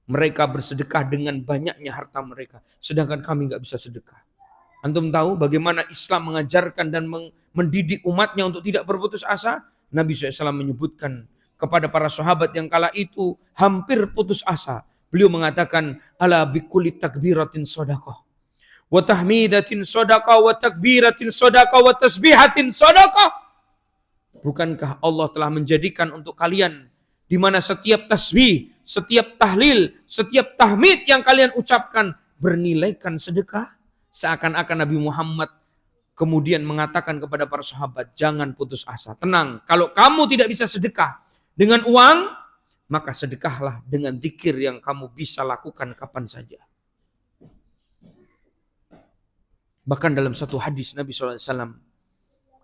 Speaker 1: Mereka bersedekah dengan banyaknya harta mereka. Sedangkan kami nggak bisa sedekah. Antum tahu bagaimana Islam mengajarkan dan mendidik umatnya untuk tidak berputus asa? Nabi SAW menyebutkan kepada para sahabat yang kala itu hampir putus asa. Beliau mengatakan, ala bikulli takbiratin sadaqah, wa tahmidatin sadaqah, wa takbiratin sadaqah, wa tasbihatin sadaqah. Bukankah Allah telah menjadikan untuk kalian di mana setiap tasbih, setiap tahlil, setiap tahmid yang kalian ucapkan bernilaikan sedekah? Seakan-akan Nabi Muhammad kemudian mengatakan kepada para sahabat, jangan putus asa. Tenang, kalau kamu tidak bisa sedekah dengan uang, maka sedekahlah dengan zikir yang kamu bisa lakukan kapan saja. Bahkan dalam satu hadis Nabi SAW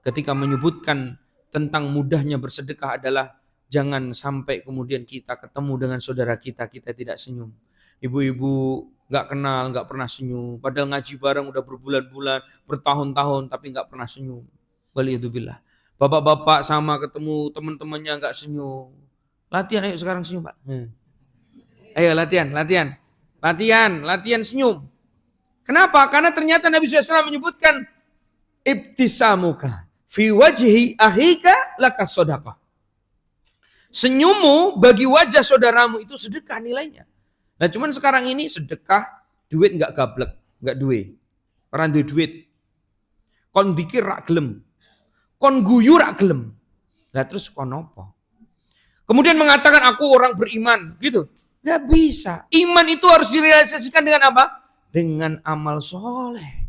Speaker 1: ketika menyebutkan tentang mudahnya bersedekah adalah jangan sampai kemudian kita ketemu dengan saudara kita tidak senyum. Ibu-ibu gak kenal, gak pernah senyum. Padahal ngaji bareng udah berbulan-bulan, bertahun-tahun tapi gak pernah senyum. Waliyadzubillah. Bapak-bapak sama ketemu teman-temannya nggak senyum. Latihan ayo sekarang senyum Pak. Ayo latihan senyum. Kenapa? Karena ternyata Nabi SAW menyebutkan ibtisamuka fi wajhi ahika laka sodaqah. Senyummu bagi wajah saudaramu itu sedekah nilainya. Nah cuman sekarang ini sedekah duit nggak gablek, nggak duit. Orang duit. Kon dikir rak gelem. kon guyu rak gelem. Lah terus kon apa? Kemudian mengatakan aku orang beriman, gitu. Gak bisa. Iman itu harus direalisasikan dengan apa? Dengan amal soleh.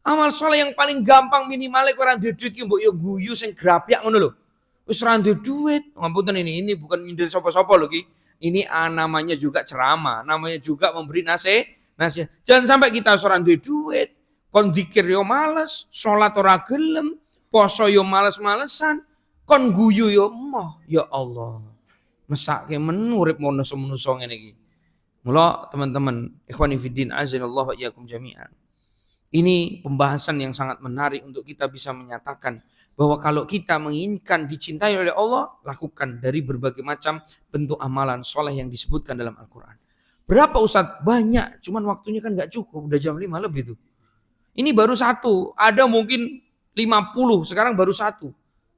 Speaker 1: Amal soleh yang paling gampang minimalnya orang duit ki mbok yo guyu sing grapyak ngono lho. Wis ora duwe duit. Ngapunten ini bukan nyindir sapa-sapa lho ki. Ini namanya juga ceramah, namanya juga memberi nasihat. Jangan sampai kita seorang duit. Kon dzikir yo males, salat ora gelem, poso yo males-malesan, kon guyu yo emoh. Ya Allah. Mesake men urip manusa ngene iki. Mula teman-teman, ikhwani fiddin azanallahu wa iyyakum jami'an. Ini pembahasan yang sangat menarik untuk kita bisa menyatakan bahwa kalau kita menginginkan dicintai oleh Allah, lakukan dari berbagai macam bentuk amalan soleh yang disebutkan dalam Al-Quran. Berapa Ustadz? Banyak, cuman waktunya kan gak cukup, udah jam 5 lebih tuh. Ini baru satu, ada mungkin 50, sekarang baru satu.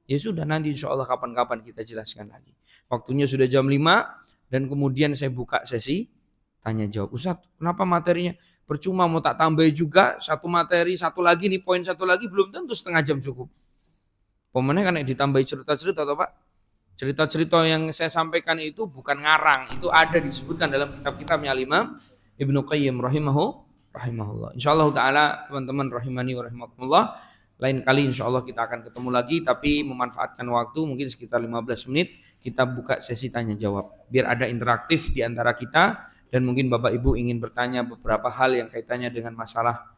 Speaker 1: Ya sudah, nanti insya Allah kapan-kapan kita jelaskan lagi. Waktunya sudah jam 5 dan kemudian saya buka sesi tanya jawab. Ustadz, kenapa materinya? Percuma mau tak tambah juga satu materi, satu lagi nih poin satu lagi belum tentu setengah jam cukup. Pemenang kan ditambahi cerita-cerita atau Pak? Cerita-cerita yang saya sampaikan itu bukan ngarang, itu ada disebutkan dalam kitab-kitabnya Imam Ibnu Qayyim rahimahullah. Insyaallah taala teman-teman rahimani wa rahimakumullah, lain kali insyaallah kita akan ketemu lagi, tapi memanfaatkan waktu mungkin sekitar 15 menit kita buka sesi tanya jawab biar ada interaktif di antara kita. Dan mungkin Bapak Ibu ingin bertanya beberapa hal yang kaitannya dengan masalah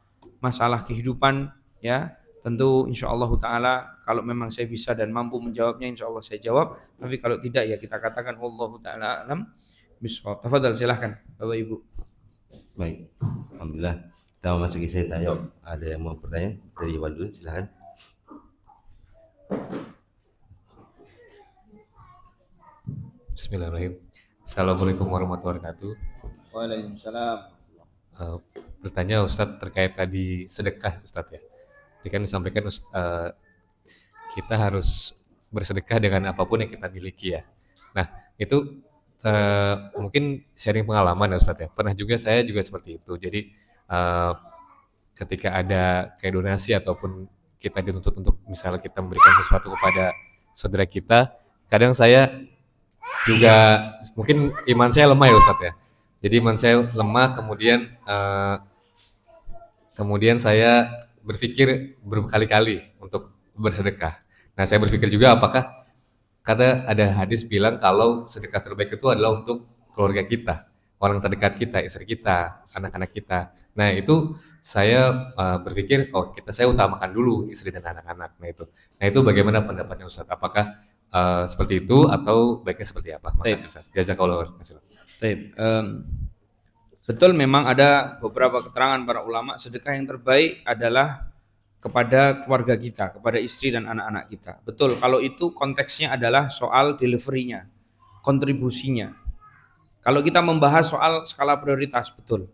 Speaker 1: kehidupan, ya tentu insya Allah taala kalau memang saya bisa dan mampu menjawabnya insya Allah saya jawab. Tapi kalau tidak ya kita katakan wallahu taala alam bishawab. Tafadhal silahkan Bapak Ibu.
Speaker 2: Baik, alhamdulillah. Kita memasuki sesi tanya jawab. Ada yang mau bertanya dari Iwan dulu, silahkan.
Speaker 3: Bismillahirrahmanirrahim. Assalamualaikum warahmatullahi wabarakatuh.
Speaker 1: Waalaikumsalam.
Speaker 3: Bertanya Ustadz terkait tadi sedekah Ustadz ya. Tadi kan disampaikan kita harus bersedekah dengan apapun yang kita miliki ya. Nah itu mungkin sharing pengalaman ya Ustadz ya. Pernah juga saya juga seperti itu. Jadi ketika ada kayak donasi ataupun kita dituntut untuk misalnya kita memberikan sesuatu kepada saudara kita, kadang saya juga mungkin iman saya lemah ya Ustadz ya. Jadi iman saya lemah, kemudian saya berpikir berkali-kali untuk bersedekah. Nah saya berpikir juga apakah kata ada hadis bilang kalau sedekah terbaik itu adalah untuk keluarga kita, orang terdekat kita, istri kita, anak-anak kita. Nah itu saya berpikir saya utamakan dulu istri dan anak-anak. Nah itu bagaimana pendapatnya Ustadz? Apakah seperti itu atau baiknya seperti apa? Makasih Ustaz. Jazakallahu khairan.
Speaker 1: Betul, memang ada beberapa keterangan para ulama sedekah yang terbaik adalah kepada keluarga kita, kepada istri dan anak-anak kita. Betul, kalau itu konteksnya adalah soal deliverynya, kontribusinya. Kalau kita membahas soal skala prioritas, betul,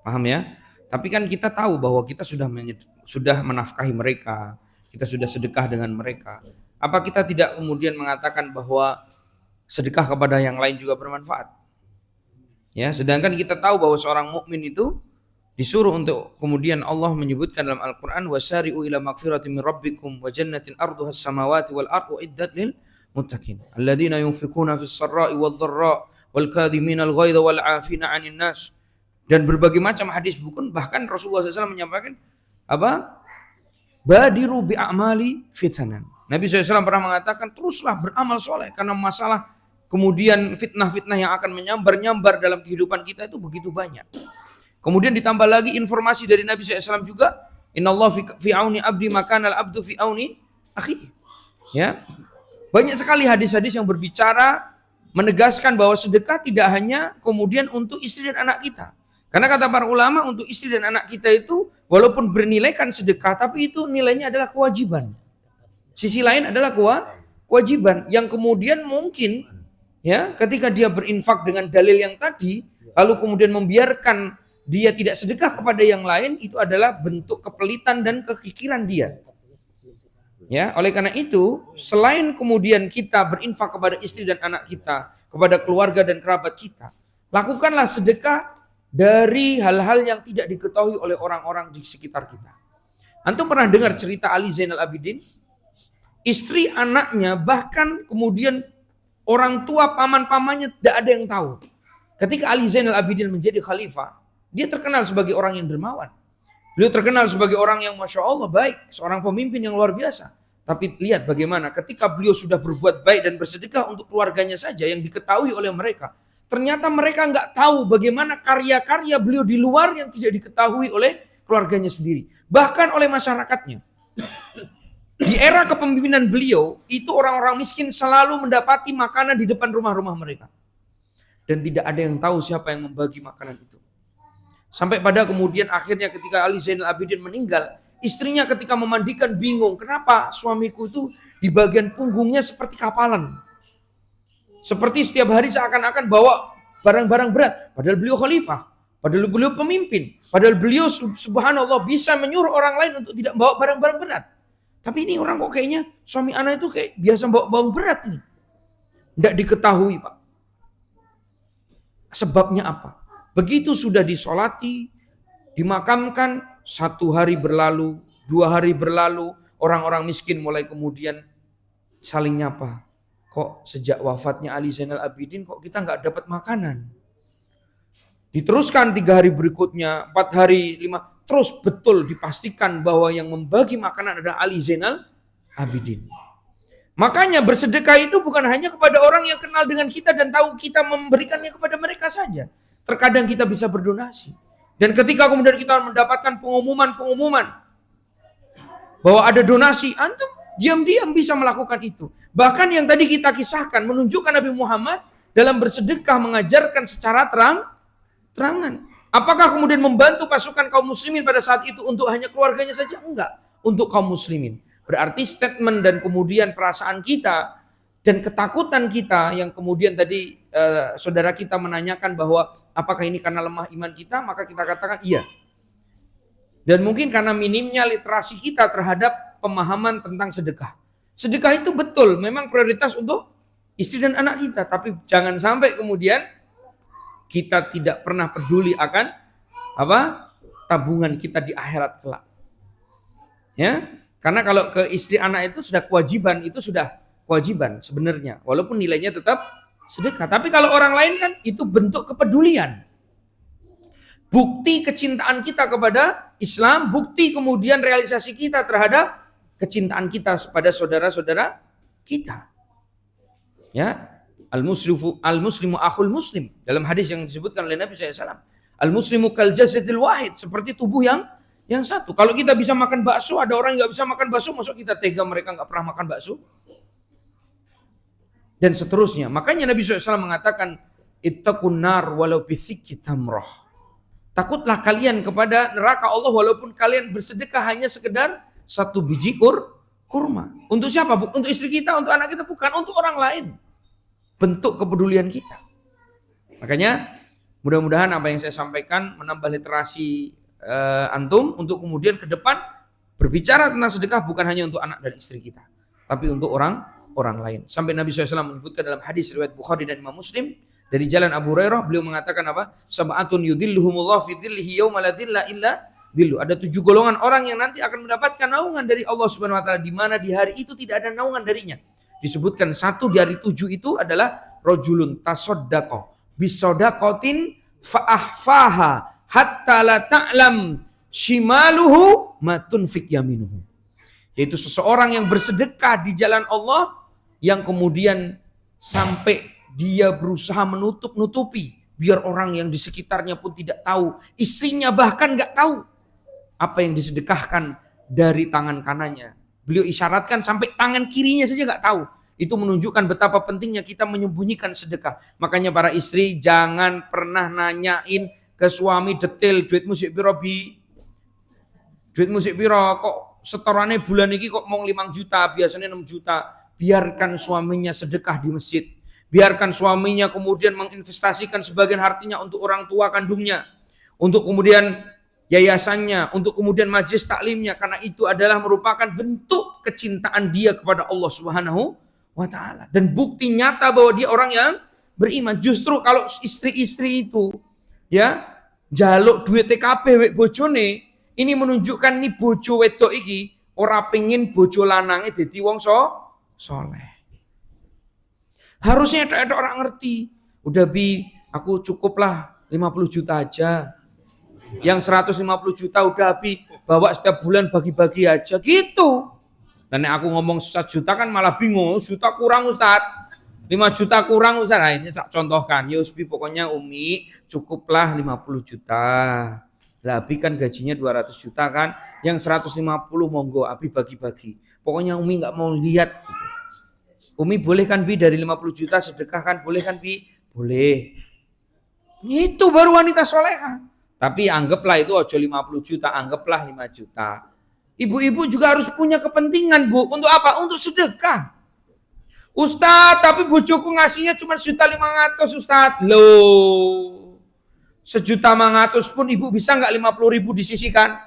Speaker 1: paham ya? Tapi kan kita tahu bahwa kita sudah menafkahi mereka, kita sudah sedekah dengan mereka. Apa kita tidak kemudian mengatakan bahwa sedekah kepada yang lain juga bermanfaat? Ya, sedangkan kita tahu bahwa seorang mukmin itu disuruh untuk kemudian Allah menyebutkan dalam Al-Qur'an wasari'u ila magfiratin min rabbikum wa jannatin arduhas samawati wal ardu iddat lil muttaqin alladzina yunfikuna fis sarra'i wad dharra wal kadhimina al ghaidha wal 'afina 'anil nas. Dan berbagai macam hadis bukan, bahkan Rasulullah SAW menyampaikan apa? Badiru bi a'mali fitanan. Nabi SAW pernah mengatakan teruslah beramal soleh karena masalah kemudian fitnah-fitnah yang akan menyambar-nyambar dalam kehidupan kita itu begitu banyak. Kemudian ditambah lagi informasi dari Nabi SAW juga, Innallah fi auni abdi makanal abdu fi auni akhi. Ya, banyak sekali hadis-hadis yang berbicara menegaskan bahwa sedekah tidak hanya kemudian untuk istri dan anak kita. Karena kata para ulama untuk istri dan anak kita itu walaupun bernilaikan sedekah, tapi itu nilainya adalah kewajiban. Sisi lain adalah kewajiban yang kemudian mungkin ya ketika dia berinfak dengan dalil yang tadi lalu kemudian membiarkan dia tidak sedekah kepada yang lain, itu adalah bentuk kepelitan dan kekikiran dia. Ya, oleh karena itu selain kemudian kita berinfak kepada istri dan anak kita, kepada keluarga dan kerabat kita, lakukanlah sedekah dari hal-hal yang tidak diketahui oleh orang-orang di sekitar kita. Antum pernah dengar cerita Ali Zainal Abidin? istri, anaknya, bahkan kemudian orang tua, paman-pamannya tidak ada yang tahu. Ketika Ali Zainal Abidin menjadi khalifah, dia terkenal sebagai orang yang dermawan. Beliau terkenal sebagai orang yang Masya Allah baik, seorang pemimpin yang luar biasa. Tapi lihat bagaimana ketika beliau sudah berbuat baik dan bersedekah untuk keluarganya saja yang diketahui oleh mereka. Ternyata mereka nggak tahu bagaimana karya-karya beliau di luar yang tidak diketahui oleh keluarganya sendiri. Bahkan oleh masyarakatnya. Di era kepemimpinan beliau, itu orang-orang miskin selalu mendapati makanan di depan rumah-rumah mereka. Dan tidak ada yang tahu siapa yang membagi makanan itu. Sampai pada kemudian akhirnya ketika Ali Zainal Abidin meninggal, istrinya ketika memandikan bingung, kenapa suamiku itu di bagian punggungnya seperti kapalan. Seperti setiap hari seakan-akan bawa barang-barang berat. Padahal beliau khalifah, padahal beliau pemimpin, padahal beliau subhanallah bisa menyuruh orang lain untuk tidak membawa barang-barang berat. Tapi ini orang kok kayaknya suami anak itu kayak biasa bawa barang berat nih. Tidak diketahui Pak. Sebabnya apa? Begitu sudah disolati, dimakamkan, 1 hari berlalu, 2 hari berlalu, orang-orang miskin mulai kemudian saling nyapa. Kok sejak wafatnya Ali Zainal Abidin kok kita nggak dapat makanan? Diteruskan 3 hari berikutnya, 4 hari, 5, terus betul dipastikan bahwa yang membagi makanan adalah Ali Zainal Abidin. Makanya bersedekah itu bukan hanya kepada orang yang kenal dengan kita dan tahu kita memberikannya kepada mereka saja. Terkadang kita bisa berdonasi. Dan ketika kemudian kita mendapatkan pengumuman bahwa ada donasi, antum diam-diam bisa melakukan itu. Bahkan yang tadi kita kisahkan menunjukkan Nabi Muhammad dalam bersedekah mengajarkan secara terangan. Apakah kemudian membantu pasukan kaum muslimin pada saat itu untuk hanya keluarganya saja? Enggak. Untuk kaum muslimin. Berarti statement dan kemudian perasaan kita dan ketakutan kita yang kemudian tadi saudara kita menanyakan bahwa apakah ini karena lemah iman kita, maka kita katakan iya. Dan mungkin karena minimnya literasi kita terhadap pemahaman tentang sedekah. Sedekah itu betul, memang prioritas untuk istri dan anak kita. Tapi jangan sampai kemudian kita tidak pernah peduli akan tabungan kita di akhirat kelak. Ya, karena kalau ke istri anak itu sudah kewajiban, sebenarnya. Walaupun nilainya tetap sedekah. Tapi kalau orang lain kan itu bentuk kepedulian. Bukti kecintaan kita kepada Islam, bukti kemudian realisasi kita terhadap kecintaan kita kepada saudara-saudara kita. Ya, Al-muslimu akhul muslim. Dalam hadis yang disebutkan oleh Nabi SAW. Al-muslimu kal jasadil wahid. Seperti tubuh yang satu. Kalau kita bisa makan bakso, ada orang yang gak bisa makan bakso, masuk kita tega mereka gak pernah makan bakso? Dan seterusnya. Makanya Nabi SAW mengatakan, ittaqun nar walau bisikki tamrah. Takutlah kalian kepada neraka Allah walaupun kalian bersedekah hanya sekedar 1 biji kurma. Untuk siapa? Untuk istri kita, untuk anak kita? Bukan, untuk orang lain. Bentuk kepedulian kita. Makanya mudah-mudahan apa yang saya sampaikan menambah literasi antum untuk kemudian ke depan berbicara tentang sedekah bukan hanya untuk anak dan istri kita, tapi untuk orang lain. Sampai Nabi SAW menyebutkan dalam hadis riwayat Bukhari dan Imam Muslim dari jalan Abu Hurairah, beliau mengatakan apa? Sab'atun yudhilluhumullah fi dhillihi yauma la dhilla illa dhillu. Ada 7 golongan orang yang nanti akan mendapatkan naungan dari Allah Subhanahu wa taala di mana di hari itu tidak ada naungan darinya. Disebutkan 1 dari 7 itu adalah rajulun tasaddaqa bisadaqatin fa'ahfaha hatta la ta'lam shimaluhu ma tunfik yaminuhu. Yaitu seseorang yang bersedekah di jalan Allah yang kemudian sampai dia berusaha menutup-nutupi biar orang yang di sekitarnya pun tidak tahu, istrinya bahkan nggak tahu apa yang disedekahkan dari tangan kanannya. Beliau isyaratkan sampai tangan kirinya saja nggak tahu. Itu menunjukkan betapa pentingnya kita menyembunyikan sedekah. Makanya para istri jangan pernah nanyain ke suami detail duit musik piro bi. Duit musik piro kok setorannya bulan ini kok mau 5 juta, biasanya 6 juta. Biarkan suaminya sedekah di masjid. Biarkan suaminya kemudian menginvestasikan sebagian hartanya untuk orang tua kandungnya. Untuk kemudian yayasannya, untuk kemudian majelis taklimnya. Karena itu adalah merupakan bentuk kecintaan dia kepada Allah Subhanahu wa ta'ala. Dan bukti nyata bahwa dia orang yang beriman. Justru kalau istri-istri itu jaluk duit TKP wek bojone, ini menunjukkan nih bojo wedok iki ora pengin bojo lanange dadi wong soleh. Harusnya ada orang ngerti. Udah Bi, aku cukuplah 50 juta aja. Yang 150 juta udah Bi, bawa setiap bulan bagi-bagi aja gitu. Dan aku ngomong 1 juta kan malah bingung, juta kurang Ustaz. 5 juta kurang Ustaz. Nah, ini saya contohkan. Ya Bi, pokoknya Umi cukuplah 50 juta. Lah Abi kan gajinya 200 juta kan. Yang 150 monggo Abi bagi-bagi. Pokoknya Umi nggak mau lihat gitu. Umi boleh kan Bi dari 50 juta sedekah kan? Boleh kan Bi? Boleh. Itu baru wanita soleha. Tapi anggaplah itu ojo 50 juta, anggaplah 5 juta. Ibu-ibu juga harus punya kepentingan Bu. Untuk apa? Untuk sedekah. Ustadz, tapi bojoku ngasihnya cuma 1.500.000 Ustadz. Loh. 1.500.000 pun ibu bisa nggak 50.000 disisihkan?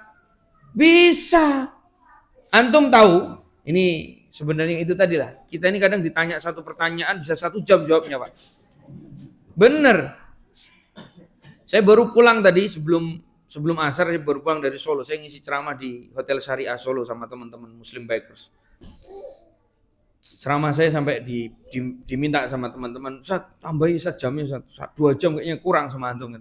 Speaker 1: Bisa. Antum tahu? Ini sebenarnya itu tadi lah. Kita ini kadang ditanya satu pertanyaan bisa 1 jam jawabnya Pak. Bener. Saya baru pulang tadi sebelum asar saya baru pulang dari Solo. Saya ngisi ceramah di Hotel Syariah Solo sama teman-teman Muslim Bikers. Ceramah saya sampai diminta sama teman-teman, Ustaz tambahi Ustaz jamnya Ustaz, 2 jam kayaknya kurang sama antum.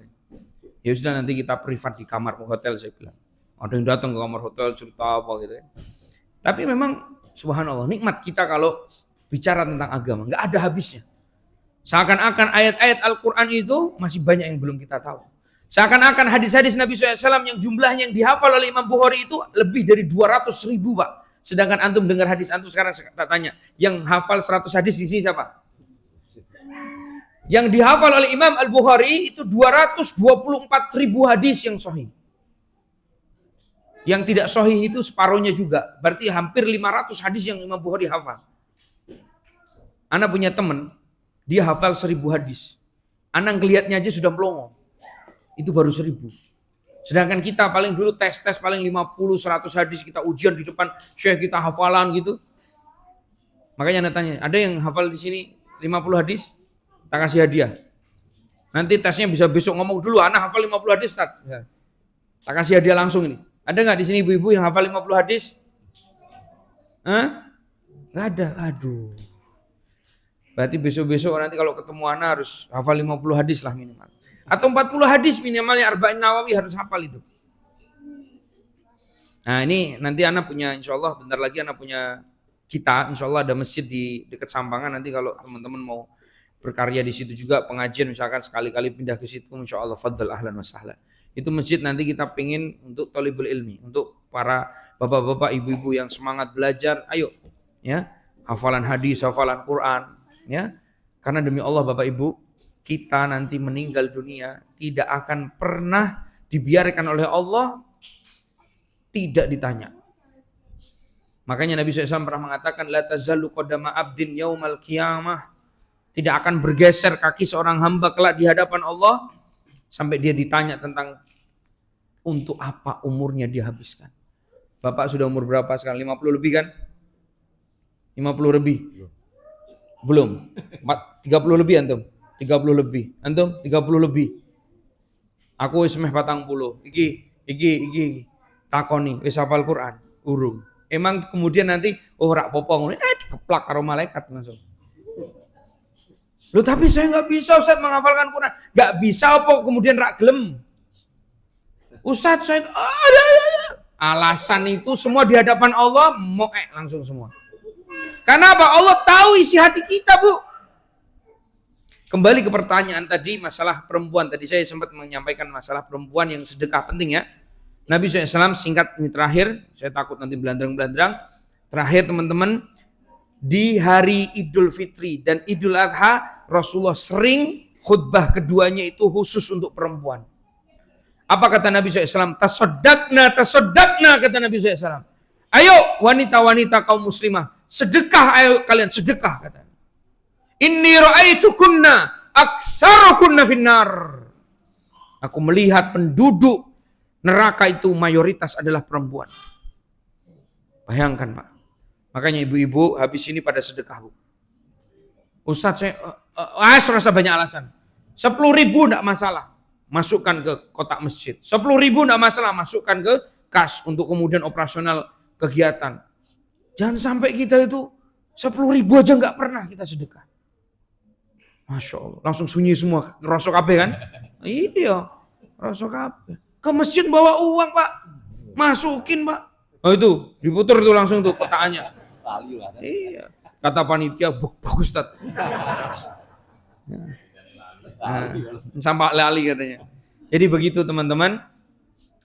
Speaker 1: Ya sudah nanti kita privat di kamar hotel saya bilang. Ada yang datang ke kamar hotel cerita apa gitu ya. Tapi memang subhanallah, nikmat kita kalau bicara tentang agama, nggak ada habisnya. Seakan-akan ayat-ayat Al-Quran itu masih banyak yang belum kita tahu. Seakan-akan hadis-hadis Nabi SAW yang jumlahnya yang dihafal oleh Imam Bukhari itu lebih dari 200.000 Pak. Sedangkan antum dengar hadis antum sekarang saya tanya, yang hafal 100 hadis di sini siapa? Yang dihafal oleh Imam Al-Bukhari itu 224.000 hadis yang sahih. Yang tidak sahih itu separuhnya juga. Berarti hampir 500 hadis yang Imam Bukhari hafal. Ana punya teman, dia hafal 1.000 hadis. Ana ngelihatnya aja sudah melongo. Itu baru 1.000. Sedangkan kita paling dulu tes paling 50-100 hadis kita ujian di depan syekh kita hafalan gitu. Makanya Ana tanya, ada yang hafal di sini 50 hadis? Tak kasih hadiah. Nanti tesnya bisa besok ngomong dulu, Ana hafal 50 hadis, tak kasih hadiah langsung ini. Ada nggak di sini ibu-ibu yang hafal 50 hadis? Hah? Nggak ada. Aduh. Berarti besok-besok nanti kalau ketemu Ana harus hafal 50 hadis lah minimal. Atau 40 hadis minimalnya Arba'in Nawawi harus hafal itu. Nah ini nanti Ana punya, insya Allah bentar lagi Ana punya kita, insya Allah ada masjid di dekat Sampangan. Nanti kalau teman-teman mau berkarya di situ juga pengajian misalkan sekali-kali pindah ke situ, insya Allah fadl ahlan wa sahlan. Itu masjid nanti kita pingin untuk thalibul ilmi, untuk para bapak-bapak, ibu-ibu yang semangat belajar, ayo ya, hafalan hadis, hafalan Quran, ya. Karena demi Allah Bapak Ibu, kita nanti meninggal dunia tidak akan pernah dibiarkan oleh Allah tidak ditanya. Makanya Nabi SAW pernah mengatakan la tazallu qadama abdin yaumal qiyamah, tidak akan bergeser kaki seorang hamba kelak di hadapan Allah sampai dia ditanya tentang untuk apa umurnya dia habiskan. Bapak sudah umur berapa sekarang? 50 lebih kan? 50 lebih? Belum. 30 lebih antum? 30 lebih. Antum 30 lebih. Aku wis meh 40. Iki takoni wis hafal Quran, urung. Emang kemudian nanti rak popong keplak karo malaikat langsung. Loh tapi saya nggak bisa Ustaz menghafalkan Quran. Nggak bisa apa kemudian rak gelem. Ustaz saya ada. Alasan itu semua di hadapan Allah langsung semua. Karena apa? Allah tahu isi hati kita, Bu. Kembali ke pertanyaan tadi masalah perempuan. Tadi saya sempat menyampaikan masalah perempuan yang sedekah penting ya. Nabi SAW singkat ini terakhir. Saya takut nanti belandrang-belandrang. Terakhir teman-teman. Di hari Idul Fitri dan Idul Adha, Rasulullah sering khutbah keduanya itu khusus untuk perempuan. Apa kata Nabi SAW? Tasaddaqna kata Nabi SAW. Ayo wanita-wanita kaum muslimah, sedekah, ayo kalian sedekah kata. Inni ra'aitukunna aktsarukunna finnar. Aku melihat penduduk neraka itu mayoritas adalah perempuan. Bayangkan Pak. Makanya ibu-ibu habis ini pada sedekah Bu. Ustaz saya rasa banyak alasan. 10.000 enggak masalah. Masukkan ke kotak masjid. 10.000 enggak masalah. Masukkan ke kas untuk kemudian operasional kegiatan. Jangan sampai kita itu 10.000 aja nggak pernah kita sedekah. Masya Allah, langsung sunyi semua, ngerosok kabeh kan? Iya, ngerosok kabeh. Ke masjid bawa uang Pak, masukin Pak. Oh itu, diputer tuh langsung tuh petaannya. Iya, kata panitia, bagus Ustaz. Nah, sampai lali katanya. Jadi begitu teman-teman,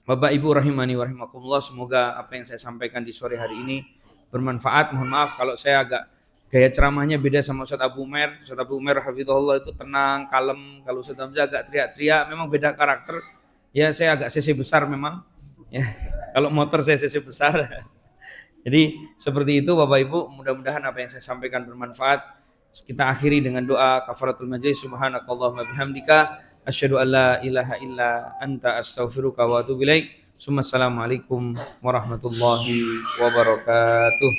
Speaker 1: Bapak Ibu rahimani wa rahimakumullah, semoga apa yang saya sampaikan di sore hari ini bermanfaat. Mohon maaf kalau saya agak gaya ceramahnya beda sama Ustaz Abu Umair. Ustaz Abu Umair hafizahullah itu tenang, kalem. Kalau Ustaz Hamzah agak teriak-teriak, memang beda karakter. Ya saya agak cc besar memang. Ya, kalau motor saya cc besar. Jadi seperti itu Bapak Ibu, mudah-mudahan apa yang saya sampaikan bermanfaat. Kita akhiri dengan doa kafaratul majlis. Subhanakallahumma bihamdika asyhadu an la ilaha illa anta astaghfiruka wa atubu ilaik. Assalamualaikum warahmatullahi wabarakatuh.